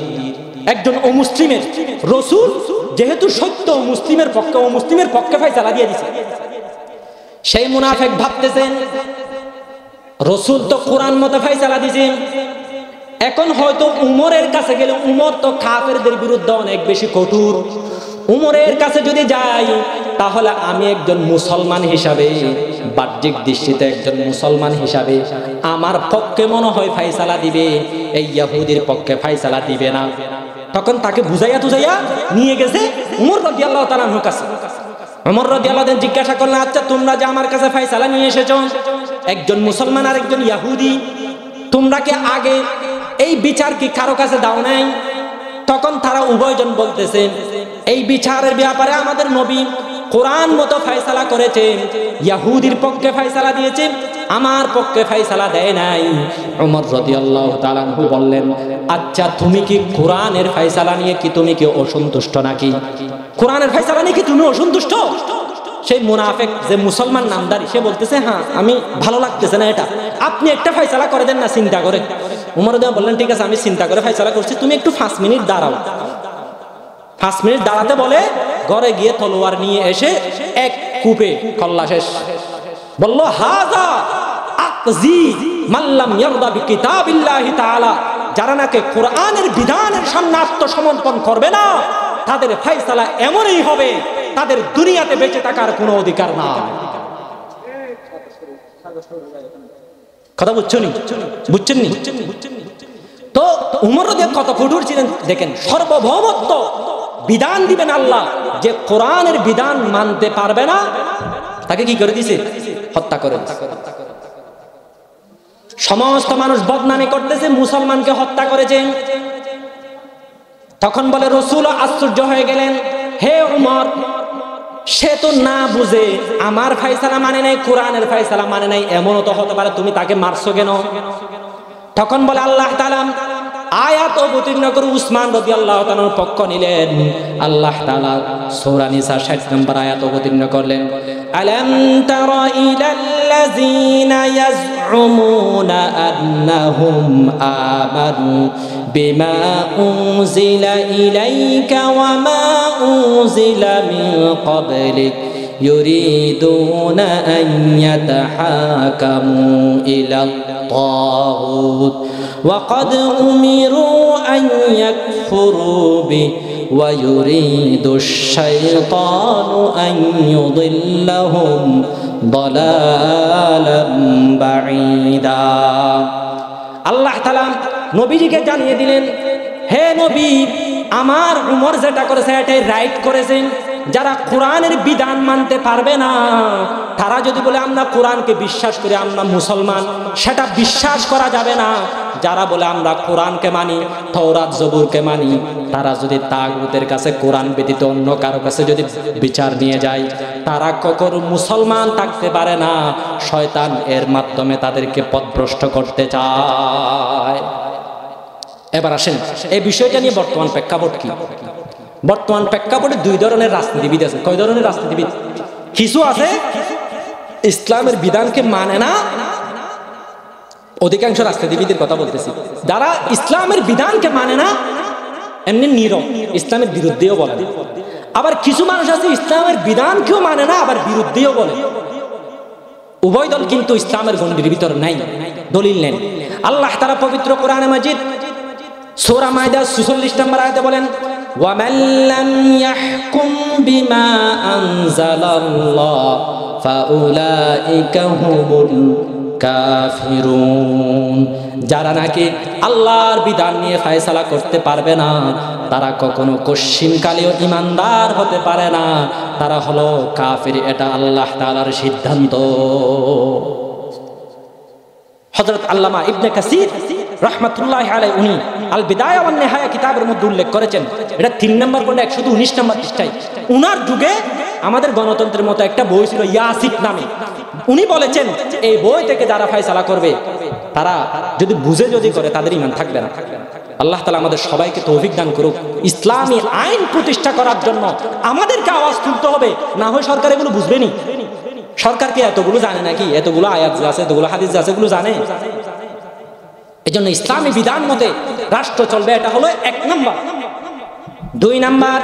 একজন অমুসলিমের। রাসূল যেহেতু সত্য মুসলিমের পক্ষে ফয়সালা দিয়ে দিয়েছে। সেই মুনাফিক ভাবতেছেন রাসূল তো কোরআন মতো ফয়সালা দিয়েছে, এখন হয়তো উমরের কাছে গেলে উমর তো কাফেরদের বিরুদ্ধে অনেক বেশি কঠোর, উমরের কাছে যদি যাই তাহলে আমি একজন মুসলমান হিসাবে, বাহ্যিক দৃষ্টিতে একজন মুসলমান হিসাবে আমার পক্ষে মনে হয় ফয়সালা দিবে, এই ইহুদির পক্ষে ফয়সালা দিবে না। তখন তাকে বুঝাইয়া তুজাইয়া নিয়ে গেছে উমর রাদিয়াল্লাহু তাআলা আনহুর কাছে। উমর রাদিয়াল্লাহু তাআলা জিজ্ঞাসা করলেন, আচ্ছা তোমরা যে আমার কাছে ফয়সালা নিয়ে এসেছো, একজন মুসলমান আর একজন ইহুদি, তোমরা কি আগে এই বিচার কি কারো কাছে দাও নাই? তখন তারা উভয়জন বলতেছে এই বিচারের ব্যাপারে আমাদের নবী কোরআন মতো ফয়সালা করেছেন, ইহুদির পক্ষে ফয়সালা দিয়েছেন, আমার পক্ষে ফয়সালা দেয় নাই। উমর রাদিয়াল্লাহু তাআলা আনহু বললেন, আচ্ছা তুমি কি কোরআনের ফয়সালা নিয়ে কি তুমি কি অসন্তুষ্ট নাকি? কোরআনের ফয়সালা নিয়ে কি তুমি অসন্তুষ্ট? সেই মুনাফিক যে মুসলমান নামদারি সে বলতেছে, হ্যাঁ আমি ভালো লাগতেছে না এটা, আপনি একটা ফয়সালা করে দেন না চিন্তা করে। উমর রাদিয়াল্লাহু বললেন, ঠিক আছে আমি চিন্তা করে ফয়সালা করছি, তুমি একটু 5 মিনিট দাঁড়াও। 5 মিনিট দাঁড়াতে বলে ঘরে গিয়ে তলোয়ার নিয়ে এসে এক কূপে কল্লা শেষ। বলল হাযা আকজি মাল্লাম ইয়ারদা বিকিতাবিল্লাহি তাআলা, যারা নাকি কোরআনের বিধানের সামনে আত্মসমর্পণ করবে না তাদের ফয়সালা এমনই হবে তাদের দুনিয়াতে বেঁচে থাকার কোনো অধিকার না। কথা বুঝছেন? তো উমর রাদিয়াল্লাহু কত কঠোর ছিলেন দেখেন, সর্বভৌমত্ব বিধান দিবেন আল্লাহ, যে কোরআনের বিধান মানতে পারবে না তাকে কি করে দিয়েছে? হত্যা করে। সমস্ত মানুষ বদনামি করতেছে, মুসলমানকে হত্যা করেছেন। তখন বলে রাসূল আশ্চর্য হয়ে গেলেন, হে উমর, সে তো না বুঝে আমার ফয়সালা মানে নাই, কোরআনের ফয়সালা মানে নাই, এমনও তো হতে পারে, তুমি তাকে মারছো কেন? তখন বলে আল্লাহ তাআলা আয়াত অবতীর্ণ করে উসমান রাদিয়াল্লাহু তাআলার পক্ষ নিলেন। আল্লাহ তাআলা সূরা নিসা 60 নম্বর আয়াত অবতীর্ণ করলেন, আলাম তারা ইলাল্লাযীনা ইয়াজউমুনা আন্নাহুম আমানু বিমা উনজিলা ইলাইকা ওয়া মা উনজিলা মিন ক্বাবলিক يريدون أن يتحاكموا إلى الطاغوت وقد أمروا أن يكفروا به ويريد الشيطان أن يضلهم ضلالا بعيدا। আল্লাহ তাআলা নবীজিকে জানিয়ে দিলেন, হে নবী, আমার উমর যেটা করেছে এটাই রাইট করেছেন। যারা কোরআনের বিধান মানতে পারবে না, তারা যদি বলে আমরা কোরআনকে বিশ্বাস করি, আমরা মুসলমান, সেটা বিশ্বাস করা যাবে না। যারা বলে আমরা কোরআনকে মানি, তাওরাত জবুরকে মানি, তারা যদি তাগুতের কাছে কোরআন ব্যতীত অন্য কারো কাছে যদি বিচার নিয়ে যায়, তারা কখনো মুসলমান থাকতে পারে না। শয়তান এর মাধ্যমে তাদেরকে পথভ্রষ্ট করতে চায়। এবার আসেন এই বিষয়টা নিয়ে বর্তমান প্রেক্ষাপট কি? বর্তমান প্রেক্ষাপটে দুই ধরনের রাজনীতিবিদ আছে। কয় ধরনের রাজনীতিবিদ? কিছু আছে ইসলামের বিধানকে মানে না, অধিকাংশ রাজনীতিবিদের কথা বলতেছি, যারা ইসলামের বিধানকে মানে না, এমনি নীরব, ইসলামের বিরুদ্ধেও বলে। আবার কিছু মানুষ আছে ইসলামের বিধানকেও মানে না, আবার বিরুদ্ধেও বলে। উভয় দল কিন্তু ইসলামের গণ্ডির ভিতর নাই, দলিল নেন। আল্লাহ তাআলা পবিত্র কোরআনে মাজিদ সূরা মাইদা 46 নম্বর আয়াতে বলেন, وَمَن لَّمْ يَحْكُمْ بِمَا أَنزَلَ اللَّهُ فَأُولَٰئِكَ هُمُ الْكَافِرُونَ। যারা নাকি আল্লাহর বিধান নিয়ে ফয়সালা করতে পারবে না, তারা কখনো কশ্চিনকালেও ঈমানদার হতে পারে না, তারা হলো কাফির। এটা আল্লাহ তাআলার সিদ্ধান্ত। হযরত আল্লামা ইবনে কাসির রাহমাতুল্লাহি আলাইহি উনি আল বিদায়া ওয়ান নিহায়া কিতাবের মধ্যে উল্লেখ করেছেন, এটা 3 নম্বর খণ্ডে 119 নম্বর পৃষ্ঠায়। উনার যুগে আমাদের গণতন্ত্রের মতো একটা বই ছিল ইয়াসিক নামে। উনি বলেছেন এই বই থেকে যারা ফয়সালা করবে তারা যদি বুঝে যদি করে তাদের ঈমান থাকবে না। আল্লাহ তাআলা আমাদের সবাইকে তৌফিক দান করুক। ইসলামী আইন প্রতিষ্ঠা করার জন্য আমাদেরকে আওয়াজ তুলতে হবে, না হয় সরকার এগুলো বুঝবেনি। সরকার কি এতগুলো জানে নাকি? এতগুলো আয়াত আছে, এতগুলো হাদিস আছে, এগুলো জানে? এজন্য ইসলামী বিধান মতে রাষ্ট্র চলবে, এটা হলো 1 নম্বর। 2 নম্বর,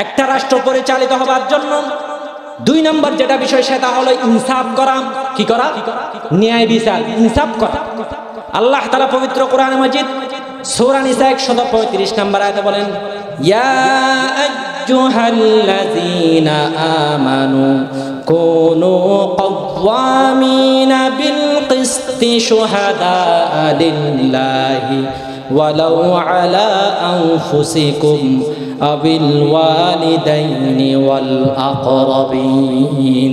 একটা রাষ্ট্র পরিচালিত হবার জন্য 2 নম্বর যেটা বিষয় সেটা হলো ইনসাফ করা। কি করা? ন্যায় বিচার, ইনসাফ করা। আল্লাহ তাআলা পবিত্র কোরআনে মাজিদ সূরা নিসা 135 নম্বর আয়াতে বলেন, ইয়া আইয়ুহাল্লাযীনা আমানু কুনু কওয়ামিনা বিল কিসতি শুহাদা লিল্লাহি ওয়ালাউ আলা আনফুসিকুম আবিল ওয়ালিদাইনি ওয়াল আকরাবিন।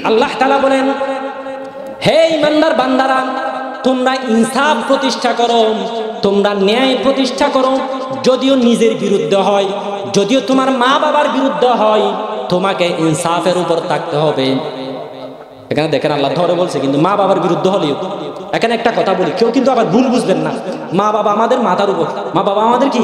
আল্লাহ তাআলা বলেন, হে ঈমানদার বান্দারা, তোমরা ইনসাফ প্রতিষ্ঠা করো, তোমরা ন্যায় প্রতিষ্ঠা করো। যদিও নিজের বিরুদ্ধে হয়, যদিও তোমার মা বাবার বিরুদ্ধে হয়, তোমাকে ইনসাফের উপর থাকতে হবে। এখানে দেখেন আল্লাহ ধরে বলছে, কিন্তু মা বাবার বিরুদ্ধে হলেও এখানে একটা কথা বলি, কেউ কিন্তু আবার ভুল বুঝবেন না। মা বাবা আমাদের মাথার উপর, মা বাবা আমাদের কি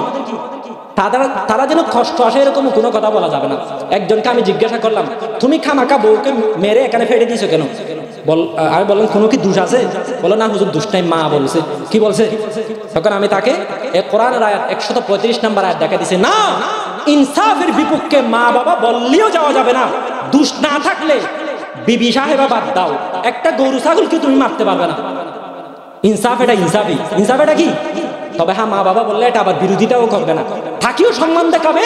তারা যেন কষ্ট আসে এরকম কোনো কথা বলা যাবে না। একজনকে আমি জিজ্ঞাসা করলাম, তুমি খামাকা বউকে মেরে এখানে ফেলে দিয়েছো কেন? আমি বললাম, কোনো কি দোষ আছে? বলো না হুজুর, দোষ নাই, মা বলছে। কি বলছে? তখন আমি তাকে কোরআনের আয়াত 135 নম্বর আয়াত দেখা দিছে, না, ইনসাফের বিপক্ষে মা বাবা বললেও যাওয়া যাবে না। দোষ না থাকলে বিবি সাহেবা বাদ দাও, একটা গরু ছাগলকে তুমি মারতে পারবে না। ইনসাফ এটা ইনসাফই। ইনসাফ এটা কি? তবে হ্যাঁ, মা বাবা বললে এটা আবার বিরোধিতাও করবে না, থাকিও সম্মান দেখাবে,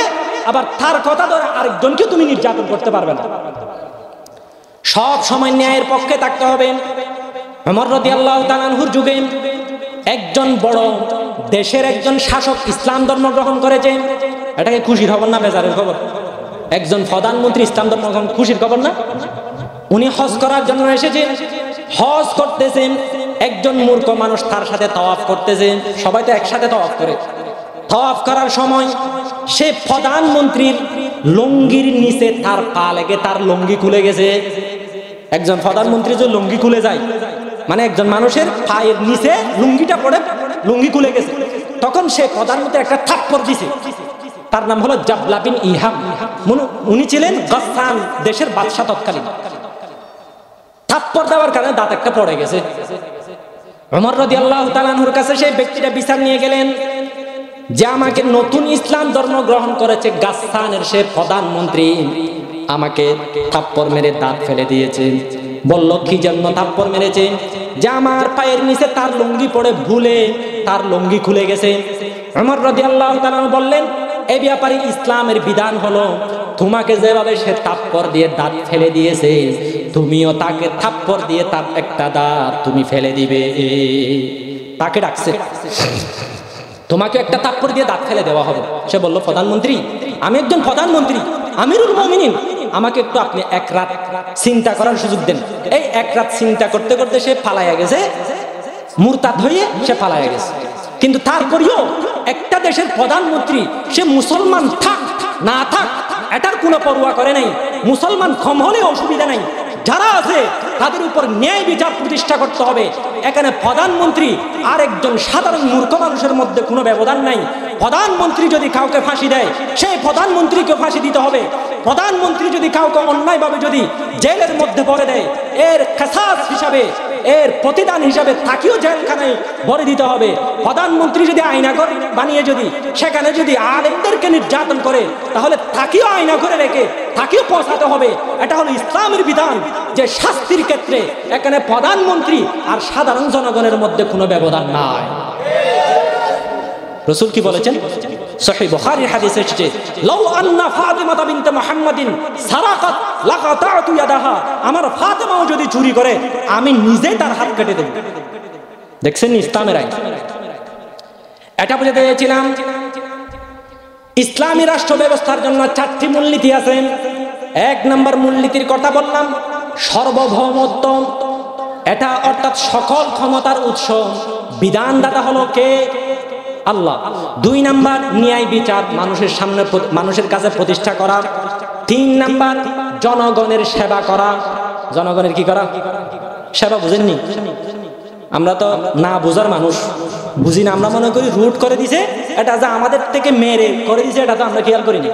আবার তার কথা ধরে আরেকজনকেও তুমি নির্যাতন করতে পারবে না। সব সময় ন্যায়ের পক্ষে থাকতে হবে। ওমর রাদিয়াল্লাহু তাআলা আনহুর যুগে একজন বড় দেশের একজন শাসক ইসলাম ধর্ম গ্রহণ করেছে। এটাকে খুশির খবর না বেজারের খবর? একজন প্রধানমন্ত্রী ইসলাম ধর্ম গ্রহণ, খুশির খবর না? উনি হজ করার জন্য এসেছেন, হজ করতেছেন, একজন মূর্খ মানুষ তার সাথে তাওয়াফ করতেছে। সবাই তো একসাথে তাওয়াফ করে। তাওয়াফ করার সময় সে প্রধানমন্ত্রীর লুঙ্গির নিচে তার পা লেগে তার লুঙ্গি খুলে গেছে। একজন প্রধানমন্ত্রী যে লুঙ্গি খুলে যায়, মানে একজন মানুষের পায়ের নিচে লুঙ্গিটা পড়ে লুঙ্গি খুলে গেছে, তখন সে প্রধানমন্ত্রী একটা থাপ্পড় দিছে। তার নাম হলো জাবলা বিন ইহাম। উনি ছিলেন গাসসান দেশের বাদশা তৎকালীন। থাপ্পড় দেওয়ার কারণে দাঁত একটা পড়ে গেছে। ওমর রাদিয়াল্লাহু তাআলা আনহুর কাছে সেই ব্যক্তিটা বিচার নিয়ে গেলেন যে আমাকে নতুন ইসলাম ধর্ম গ্রহণ করেছে গাসসানের সে প্রধানমন্ত্রী, আমাকে থাপ্পড় মেরে দাঁত ফেলে দিয়েছে। বলল, কি জন্য থাপ্পড় মেরেছে? যে আমার পায়ের নিচে তার লুঙ্গি পড়ে ভুলে তার লুঙ্গি খুলে গেছে। ওমর রাদিয়াল্লাহু তাআলা বললেন, এই ব্যাপারে ইসলামের বিধান হলো, তোমাকে যেভাবে সে থাপ্পড় দিয়ে দাঁত ফেলে দিয়েছে, তুমিও তাকে থাপ্পড় দিয়ে তার একটা দাঁত তুমি ফেলে দিবে। তাকে ডাকছে, তোমাকে একটা থাপ্পড় দিয়ে দাঁত ফেলে দেওয়া হবে। সে বলল, প্রধানমন্ত্রী, আমি একজন প্রধানমন্ত্রী, আমিরুল মুমিনিন, আমাকে একটু আপনি 1 রাত চিন্তা করার সুযোগ দেন। এই 1 রাত চিন্তা করতে করতে সে পালাইয়া গেছে, মুরতাদ হয়ে সে পালাইয়া গেছে। কিন্তু তারপরেও একটা দেশের প্রধানমন্ত্রী, সে মুসলমান থাক না থাক এটার কোনো পরোয়া করে নাই। মুসলমান কম হলে অসুবিধা নাই, যারা আছে তাদের উপর ন্যায় বিচার প্রতিষ্ঠা করতে হবে। এখানে প্রধানমন্ত্রী আর একজন সাধারণ মূর্খ মানুষের মধ্যে কোনো ব্যবধান নাই। প্রধানমন্ত্রী যদি কাউকে ফাঁসি দেয়, সেই প্রধানমন্ত্রীকে ফাঁসি দিতে হবে। প্রধানমন্ত্রী যদি কাউকে অন্যায়ভাবে যদি জেলের মধ্যে ভরে দেয়, এর কিসাস হিসাবে, এর প্রতিদান হিসাবে তাকেও জেলখানায় ভরে দিতে হবে। প্রধানমন্ত্রী যদি আয়নাঘর বানিয়ে যদি সেখানে যদি আলেমদেরকে নির্যাতন করে, তাহলে তাকেও আয়না করে রেখে তাকেও পৌঁছাতে হবে। এটা হলো ইসলামের বিধান, যে শাস্তির ক্ষেত্রে এখানে প্রধানমন্ত্রী আর সাধারণ জনগণের মধ্যে কোনো ব্যবধান নাই। রাসূল কি বলেছেন? সহিহ বুখারীর হাদিস এসেছে, লাউ আন্না ফাতিমা বিনত মুহাম্মাদিন সারাকাত লাকাতাতু ইয়াদাহা, আমার ফাতিমাও যদি চুরি করে আমি নিজে তার হাত কেটে দেব। দেখছেন ইসলামের আইন। এটা বুঝাতে চেয়েছিলাম, ইসলামী রাষ্ট্র ব্যবস্থার জন্য 4টি মূলনীতি আছে। 1 নম্বর মূলনীতির কথা বললাম, সার্বভৌমত্ব। এটা অর্থাৎ সকল ক্ষমতার উৎস বিধানদাতা হলো কে? আল্লাহ। 2 নাম্বার ন্যায় বিচার মানুষের সামনে মানুষের কাছে প্রতিষ্ঠা করা। 3 নাম্বার জনগণের সেবা করা। জনগণের কি করা? সেবা। বুঝেননি? আমরা তো না বুঝার মানুষ, বুঝি না। আমরা মনে করি রুট করে দিছে, এটা যে আমাদের থেকে মেরে করে দিছে এটা তো আমরা খেয়াল করিনি।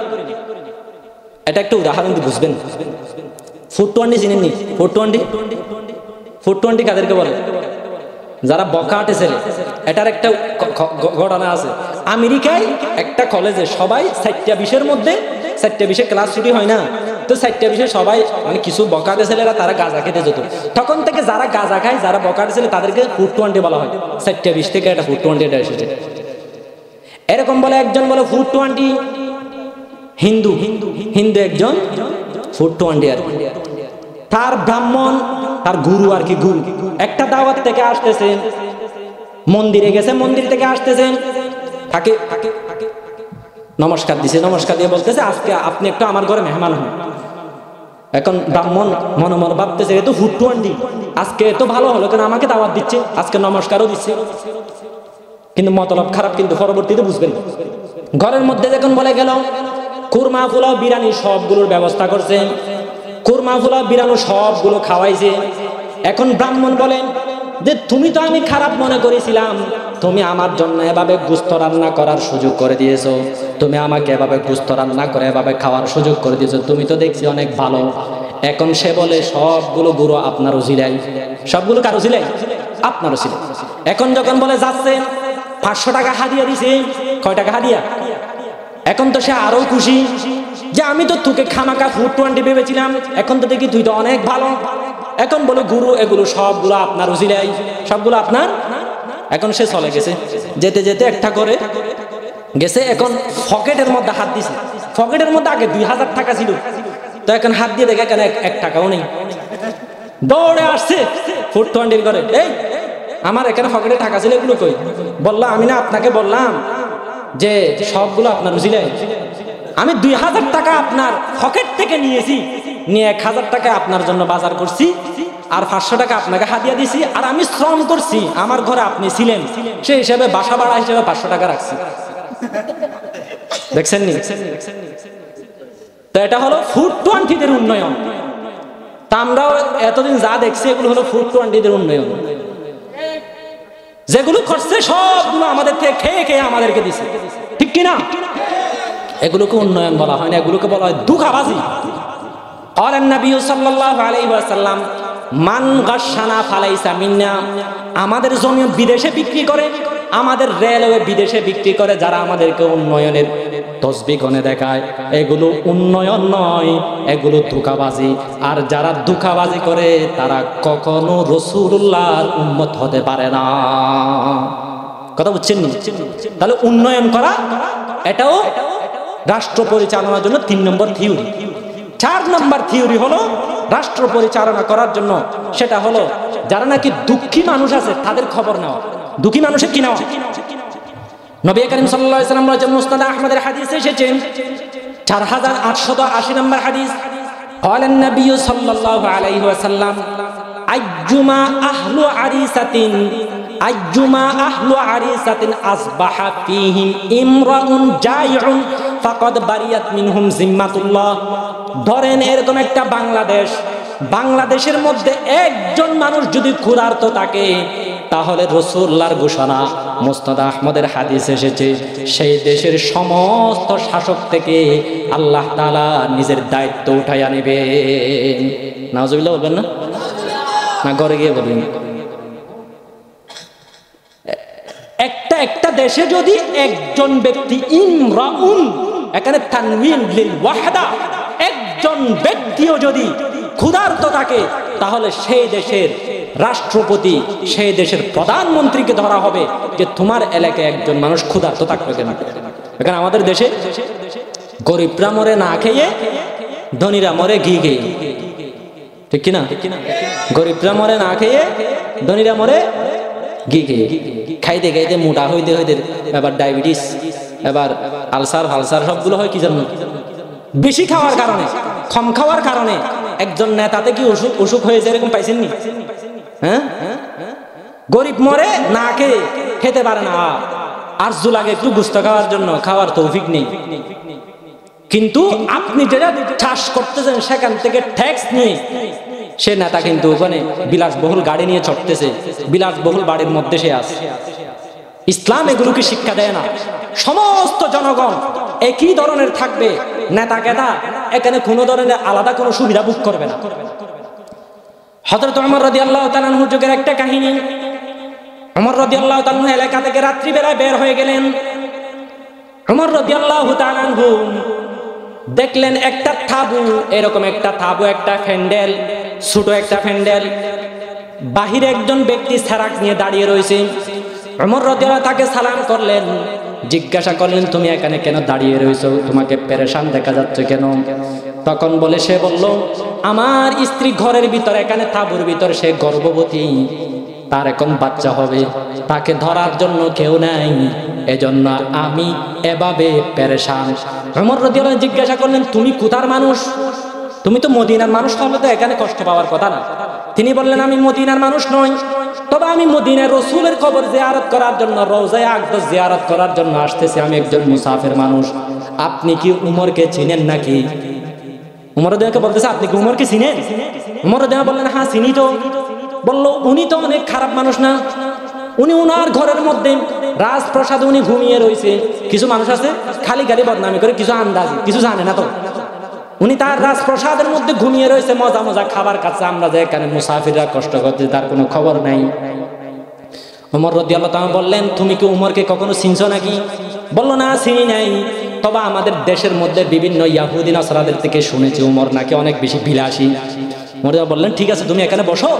এটা একটা উদাহরণ দিয়ে বুঝবেন। 420 চিনেননি? 420 কাদেরকে বলে? যারা বকাটে ছেলে। এটার একটা ঘটনা আছে। আমেরিকায় একটা কলেজে সবাই 4টা বিষয়ের মধ্যে 4টা বিষয়ে ক্লাস ছুটি হয় না, তো 4টা বিষয়ে সবাই মানে কিছু বকাটে ছেলেরা তারা গাঁজা খেতে যেত। তখন থেকে যারা গাঁজা খায়, যারা বকাটে ছেলে, তাদেরকে 420 বলা হয়। 4টা বিষ থেকে এটা 420 এটা এসেছে। এরকম বলে একজন বলে 420 হিন্দু একজন 420 আর তার ব্রাহ্মণ, তার গুরু আর কি, গুরু একটা দাওয়াত থেকে আসতেছেন, মন্দিরে গেছে, মন্দির থেকে আসতেছেন, তাকে নমস্কার দিছে, নমস্কার দিয়ে বলতেছে আজকে আপনি একটু আমার ঘরে মেহমান হন। এখন ব্রাহ্মণ মনে মনে ভাবতেছে এ তো 420, আজকে এত ভালো হলো কেন, আমাকে দাওয়াত দিচ্ছে, আজকে নমস্কারও দিচ্ছে, কিন্তু মতলব খারাপ। কিন্তু পরবর্তীতে বুঝবেন। ঘরের মধ্যে যখন বলে গেল কুরমা পোলাও বিরিয়ানি সবগুলোর ব্যবস্থা করছে, কুরমা পোলাও বিরিয়ানি সবগুলো খাওয়াইছে। এখন ব্রাহ্মণ বলেন যে তুমি তো আমি খারাপ মনে করেছিলাম, তুমি আমার জন্য এভাবে গোশত রান্না করার সুযোগ করে দিয়েছো, তুমি আমাকে এভাবে গোশত রান্না করে এভাবে খাওয়ার সুযোগ করে দিয়েছো, তুমি তো দেখছি অনেক ভালো। এখন সে বলে সবগুলো গুরু আপনার উজিলাই, সবগুলো কার উজিলাই? আপনার উজিলাই। এখন যখন বলে যাচ্ছে 500 টাকা হাদিয়া দিছে, কয় টাকা হাদিয়া? এখন তো সে আরো খুশি যে আমি তো তোকে খামাকা 420 ভেবেছিলাম, এখন তো দেখি তুই তো অনেক ভালো। এখন বলো গুরু এগুলো সবগুলো আপনার উজিলাই, সবগুলো আপনার। এখন সে চলে গেছে, যেতে যেতে একটা করে গেছে, এখন পকেটের মধ্যে হাত দিছে। পকেটের মধ্যে আগে 2000 টাকা ছিল, তো এখন হাত দিয়ে দেখে এখানে 1 টাকাও নেই। দৌড়ে আসছে 420 করে, এই আমার এখানে পকেটে টাকা ছিল, এগুলো কই? বললাম আমি না আপনাকে বললাম যে সবগুলো আপনার উজিলাই, আমি 2000 টাকা আপনার পকেট থেকে নিয়েছি, নিয়ে 1000 টাকা আপনার জন্য বাজার করছি, আর 500 টাকা আপনাকে হাদিয়া দিছি, আর আমি শ্রম করছি, আমার ঘরে আপনি ছিলেন, সেই হিসাবে বাসা ভাড়া হিসেবে 500 টাকা রাখছি। দেখছেন নি? তো এটা হলো 420 উন্নয়ন। তা আমরাও এতদিন যা দেখছি এগুলো হলো 420 উন্নয়ন। যেগুলো করছে সবগুলো আমাদের থেকে খেয়ে খেয়ে আমাদেরকে দিছে, ঠিক কিনা? এগুলোকে উন্নয়ন বলা হয় না, এগুলোকে বলা হয় দুঃখাবাজি। ক্বালান নবী সাল্লাল্লাহু আলাইহি ওয়াসাল্লাম মান গাশশানা ফালাইসা মিন্না। আমাদের জমি বিদেশে বিক্রি করে, আমাদের রেলওয়ে বিদেশে বিক্রি করে, যারা আমাদেরকে উন্নয়নের তসবিহ গনে দেখায়, এগুলো উন্নয়ন নয়, এগুলো ধোঁকাবাজি। আর যারা ধোঁকাবাজি করে তারা কখনো রাসূলুল্লাহর উম্মত হতে পারে না। কথা বুঝছেন? তাহলে উন্নয়ন করা এটাও রাষ্ট্র পরিচালনার জন্য 3 নম্বর থিওরি। 4 নম্বর থিওরি হলো রাষ্ট্র পরিচালনা করার জন্য, সেটা হলো যারা নাকি দুঃখী মানুষ আছে তাদের খবর নেওয়া। দুঃখী মানুষের কি নেওয়া? নবী করিম সাল্লাল্লাহু আলাইহি ওয়াসাল্লাম রাজা মুসনাদ আহমদের হাদিসে এসেছেন 4880 নম্বর হাদিস। ক্বালান নবী সাল্লাল্লাহু আলাইহি ওয়াসাল্লাম আইয়ুমা আহলু আরিসাতিন আসবাহা ফীহিম ইমরাউন জাইউন ফাকাদ বারিয়াত মিনহুম জিম্মাতুল্লাহ। ধরেন এরকম একটা বাংলাদেশ, বাংলাদেশের মধ্যে একজন মানুষ যদি ক্ষুধার্ত থাকে, তাহলে রাসূলুল্লাহর ঘোষণা, মুসনাদ আহমদের হাদিস এসেছে, সেই দেশের সমস্ত শাসক থেকে আল্লাহ তাআলা নিজের দায়িত্ব উঠাইয়া নেবেন। নাউজুবিল্লাহ বলবেন না? না ঘরে গিয়ে বলবেন? একটা দেশে যদি একজন ব্যক্তি, ইমরাউন, এখানে তানওয়িন লিল ওয়াহদা, একজন ব্যক্তিও যদি ক্ষুধার্ত থাকে, তাহলে সেই দেশের রাষ্ট্রপতি, সেই দেশের প্রধানমন্ত্রীকে ধরা হবে যে তোমার এলাকায় একজন মানুষ ক্ষুধার্ত থাকবে কেন। এখানে আমাদের দেশে গরিবরা মরে না খেয়ে, ধনীরা মরে ঘি খেয়ে, ঠিক কিনা? গরিবরা মরে না খেয়ে, ধনীরা মরে ঘি খেয়ে। খাইতে খাইতে মোটা হইতে হইতে এবার ডায়াবেটিস, এবার আলসার ফালসার সবগুলো হয় কি জন্য? বেশি খাওয়ার কারণে, কম খাওয়ার কারণে। একজন নেতাতে কি অসুখ হয়েছে এরকম পাইছেননি? হ্যাঁ, গরিব মরে না খেতে পারে না, আরজু লাগে একটু গোশত খাওয়ার জন্য, খাওয়ার তৌফিক নেই। কিন্তু আপনি যেটা চাষ করতেছেন সেখান থেকে ট্যাক্স নিয়ে সে নেতা কিন্তু ওখানে বিলাসবহুল গাড়ি নিয়ে চড়তেছে, বিলাসবহুল বাড়ির মধ্যে সে আছে। ইসলাম এগুলোকে শিক্ষা দেয় না। সমস্ত জনগণ একই ধরনের থাকবে, নেতা কেতা এখানে কোনো ধরনের আলাদা কোনো সুবিধা ভোগ করবে না। হযরত ওমর রাদিয়াল্লাহু তাআলা আনহুর যুগের একটা কাহিনী। ওমর রাদিয়াল্লাহু তাআলা আনহু এলাকা থেকে রাত্রি বেলায় বের হয়ে গেলেন। ওমর রাদিয়াল্লাহু তাআলা আনহু দেখলেন একটা তাঁবু, এরকম একটা তাঁবু, একটা ফ্যান্ডেল, ছোট একটা ফ্যান্ডেল, বাহিরে একজন ব্যক্তি সেরাক নিয়ে দাঁড়িয়ে রয়েছে। ওমর রাদিয়াল্লাহু তাকে সালাম করলেন, জিজ্ঞাসা করলেন তুমি এখানে কেন দাঁড়িয়ে রয়েছো, তোমাকে পেরেশান দেখা যাচ্ছে কেন? তখন সে বলল আমার স্ত্রী ঘরের ভিতর, এখানে তাঁবুর ভিতর সে গর্ভবতী, তার এখন বাচ্চা হবে, তাকে ধরার জন্য কেউ নাই, এজন্য আমি এভাবে পেরেশান। ওমর রাদিয়াল্লাহু আনহু জিজ্ঞাসা করলেন তুমি কোথার মানুষ? তুমি তো মদিনার মানুষ, হলে তো এখানে কষ্ট পাওয়ার কথা না। তিনি বললেন আমি মদিনার মানুষ নই, তবে আমি মদিনার রাসূলের কবর জিয়ারত করার জন্য, রওজায়ে আকদাস জিয়ারত করার জন্য আসতেছি, আমি একজন মুসাফির মানুষ। আপনি কি উমরকে চিনেন নাকি? উমর রাদিয়াল্লাহু বলতেছে আপনি কি উমরকে চিনেন? উমর রাদিয়াল্লাহু বললেন হ্যাঁ চিনি তো। বলল উনি তো অনেক খারাপ মানুষ না, উনি উনার ঘরের মধ্যে রাজপ্রাসাদে উনি ঘুমিয়ে রয়েছে। কিছু মানুষ আছে খালি খালি বদনামি করে, কিছু আন্দাজি, কিছু জানে না তো। উনি তার রাজপ্রাসাদের মধ্যে ঘুমিয়ে রয়েছে, মজা মজা খাবার খাচ্ছে, আমরা যে এখানে মুসাফিররা কষ্ট করছে তার কোনো খবর নাই। ওমর রাদিয়াল্লাহু তাআলা বললেন তুমি কি উমরকে কখনো চিনছো নাকি? বলল না চিনি নাই, তবে আমাদের দেশের মধ্যে বিভিন্ন ইয়াহুদি নাসারাদের থেকে শুনেছি উমর নাকি অনেক বেশি বিলাসী। ওমর বললেন ঠিক আছে তুমি এখানে বসো,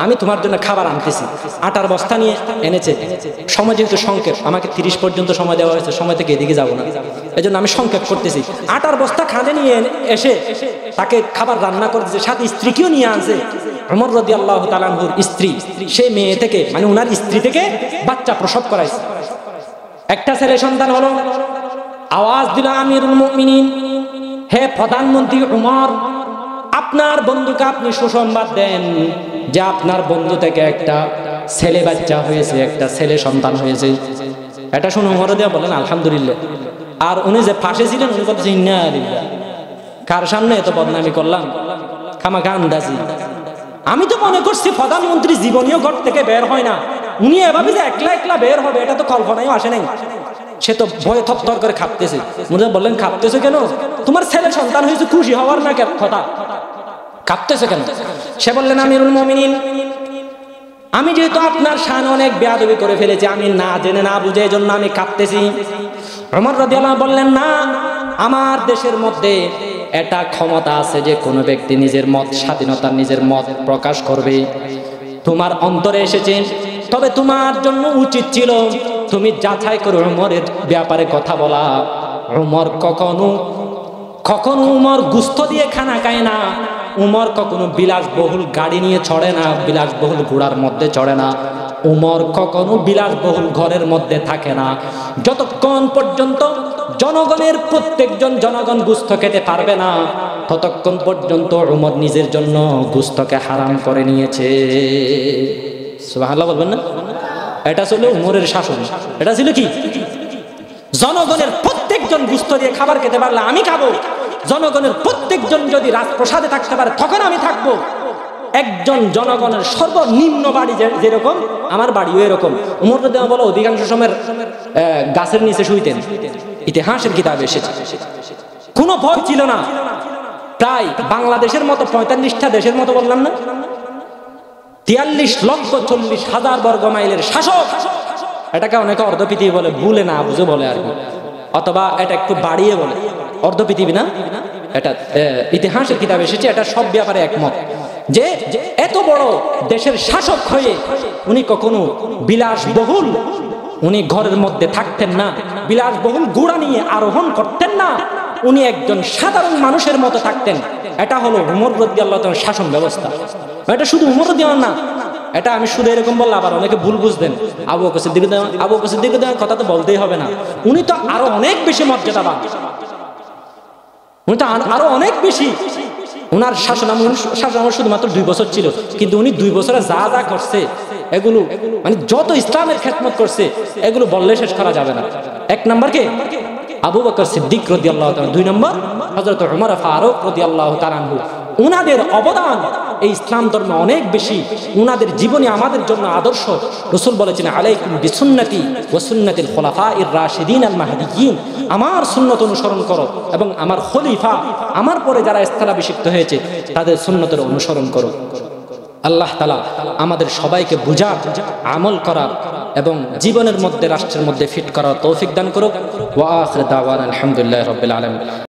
আমি তোমার জন্য খাবার আনতেছি। আটার বস্তা নিয়ে এনেছে। সময় যেহেতু সংক্ষেপ, আমাকে 30 পর্যন্ত সময় দেওয়া হয়েছে, সময় থেকে এদিকে যাবো না, এই জন্য আমি সংক্ষেপ করতেছি। আটার বস্তা খাদে নিয়ে এসে তাকে খাবার রান্না করতেছে, সাথে স্ত্রীকেও নিয়ে আনছে। ওমর রাদিয়াল্লাহু তাআলা আনহুর স্ত্রী, সে মেয়ে থেকে মানে উনার স্ত্রী থেকে বাচ্চা প্রসব করাইছে, একটা ছেলে সন্তান হলো। আওয়াজ দিল আমিরুল মুমিনিন, হে প্রধানমন্ত্রী উমর, আপনার বন্ধুকে আপনি সুসংবাদ দেন যে আপনার বন্ধু থেকে একটা ছেলে বাচ্চা হয়েছে, একটা ছেলে সন্তান হয়েছে। এটা শুনে উমর রাদিয়াল্লাহু বলেন আলহামদুলিল্লাহ। আর উনি যে ফাঁসে ছিলেন উনি বলতেছেন ইন্না লিল্লাহ, কার সামনে এত বদনামি করলাম, খামাখা আন্দাজি। আমি তো মনে করছি প্রধানমন্ত্রী জীবনীয় ঘর থেকে বের হয় না, উনি এভাবে যে একলা একলা বের হবে এটা তো কল্পনায়ও আসে নাই। সে তো ভয়ে থরথর করে কাঁপতেছে। উনি বললেন কাঁপতেছে কেন? তোমার ছেলে সন্তান হয়েছে, খুশি হওয়ার না কথা, কাঁপতেছে কেন? সে বললেন আমিরুল মুমিনিন, আমি যেহেতু আপনার শান অনেক বেয়াদবি করে ফেলেছি, আমি না জেনে না বুঝে এজন্য আমি কাঁপতেছি। ওমর রাদিয়াল্লাহু আনহু বললেন না, আমার দেশের মধ্যে এটা ক্ষমতা আছে যে কোনো ব্যক্তি নিজের মত স্বাধীনতা নিজের মত প্রকাশ করবে। তোমার অন্তরে এসেছে, তবে তোমার জন্য উচিত ছিল তুমি যাচাই করে উমরের ব্যাপারে কথা বলা। উমর কখনো উমর গুস্ত দিয়ে খানা খায় না, উমর কখনো বিলাসবহুল গাড়ি নিয়ে চড়ে না, বিলাসবহুল ঘোড়ার মধ্যে চড়ে না, উমর কখনো বিলাসবহুল ঘরের মধ্যে থাকে না। যতক্ষণ পর্যন্ত জনগণের প্রত্যেকজন জনগণ গুস্ত খেতে পারবে না, ততক্ষণ পর্যন্ত উমর নিজের জন্য গুস্তকে হারাম করে নিয়েছে। সুবহানাল্লাহ বলবেন না? এটা ছিল উমরের শাসন। এটা ছিল কি? জনগণের প্রত্যেকজন গুস্ত দিয়ে খাবার খেতে পারলে আমি খাবো, জনগণের প্রত্যেকজন যদি রাজপ্রাসাদে থাকতে পারে তখন আমি থাকবো। একজন জনগণের সর্বনিম্ন বাড়ি যেরকম, আমার বাড়িও এরকম। উমর রাদিয়াল্লাহু বলো অধিকাংশ সময় গাছের নিচে শুইতেন, ইতিহাসের কিতাবে এসেছে। কোনো ভয় ছিল না। প্রায় বাংলাদেশের মতো 45টা দেশের মতো বললাম না, 43,40,000 বর্গ মাইলের শাসক। এটাকে অনেকে অর্ধ পৃথিবী বলে, ভুলে না বুঝে বলে আর কি, অথবা এটা একটু বাড়িয়ে বলে অর্ধ পৃথিবী না। এটা ইতিহাসের কিতাবে এসেছে, এটা সব ব্যাপারে একমত যে এত বড় দেশের শাসক হয়ে উনি কখনো বিলাসবহুল উনি ঘরের মধ্যে থাকতেন না, বিলাসবহুল ঘোড়া নিয়ে আরোহণ করতেন না, উনি একজন সাধারণ মানুষের মতো থাকতেন। এটা হলো উমর রাদিয়াল্লাহু তাআলার শাসন ব্যবস্থা। এটা শুধু উমর রাদিয়াল্লাহু না, এটা আমি শুধু এরকম বললে আবার অনেকে ভুল বুঝবেন। আবু বকর সিদ্দিকের কথা তো বলতেই হবে না, উনি তো আরো অনেক বেশি মর্যাদাবান, উনি তো আরো অনেক বেশি। উনার শাসন শুধুমাত্র 2 বছর ছিল, কিন্তু উনি 2 বছরে যা যা করছে এগুলো মানে যত ইসলামের খেদমত করছে এগুলো বললে শেষ করা যাবে না। এক নাম্বার কে? আবু বকর সিদ্দিক রাদিয়াল্লাহু তাআলা, 2 নম্বর হযরত ওমর ফারুক রাদিয়াল্লাহু তাআলা আনহু। উনাদের অবদান এই ইসলাম ধর্মে অনেক বেশি, উনাদের জীবনী আমাদের জন্য আদর্শ। রাসূল বলেছেন আলাইকুম বিসুন্নতি ওয়া সুন্নাতিল খুলাফাইর রাশিদিন আল মাহদিয়িন, আমার সুন্নত অনুসরণ করো এবং আমার খলিফা, আমার পরে যারা স্থলাভিষিক্ত হয়েছে তাদের সুন্নতের অনুসরণ করো। আল্লাহ তাআলা আমাদের সবাইকে বুঝার, আমল করার এবং জীবনের মধ্যে রাষ্ট্রের মধ্যে ফিট করার তৌফিক দান করুক। ওয়া আখির দাওয়ানা আলহামদুলিল্লাহি রাব্বিল আলামিন।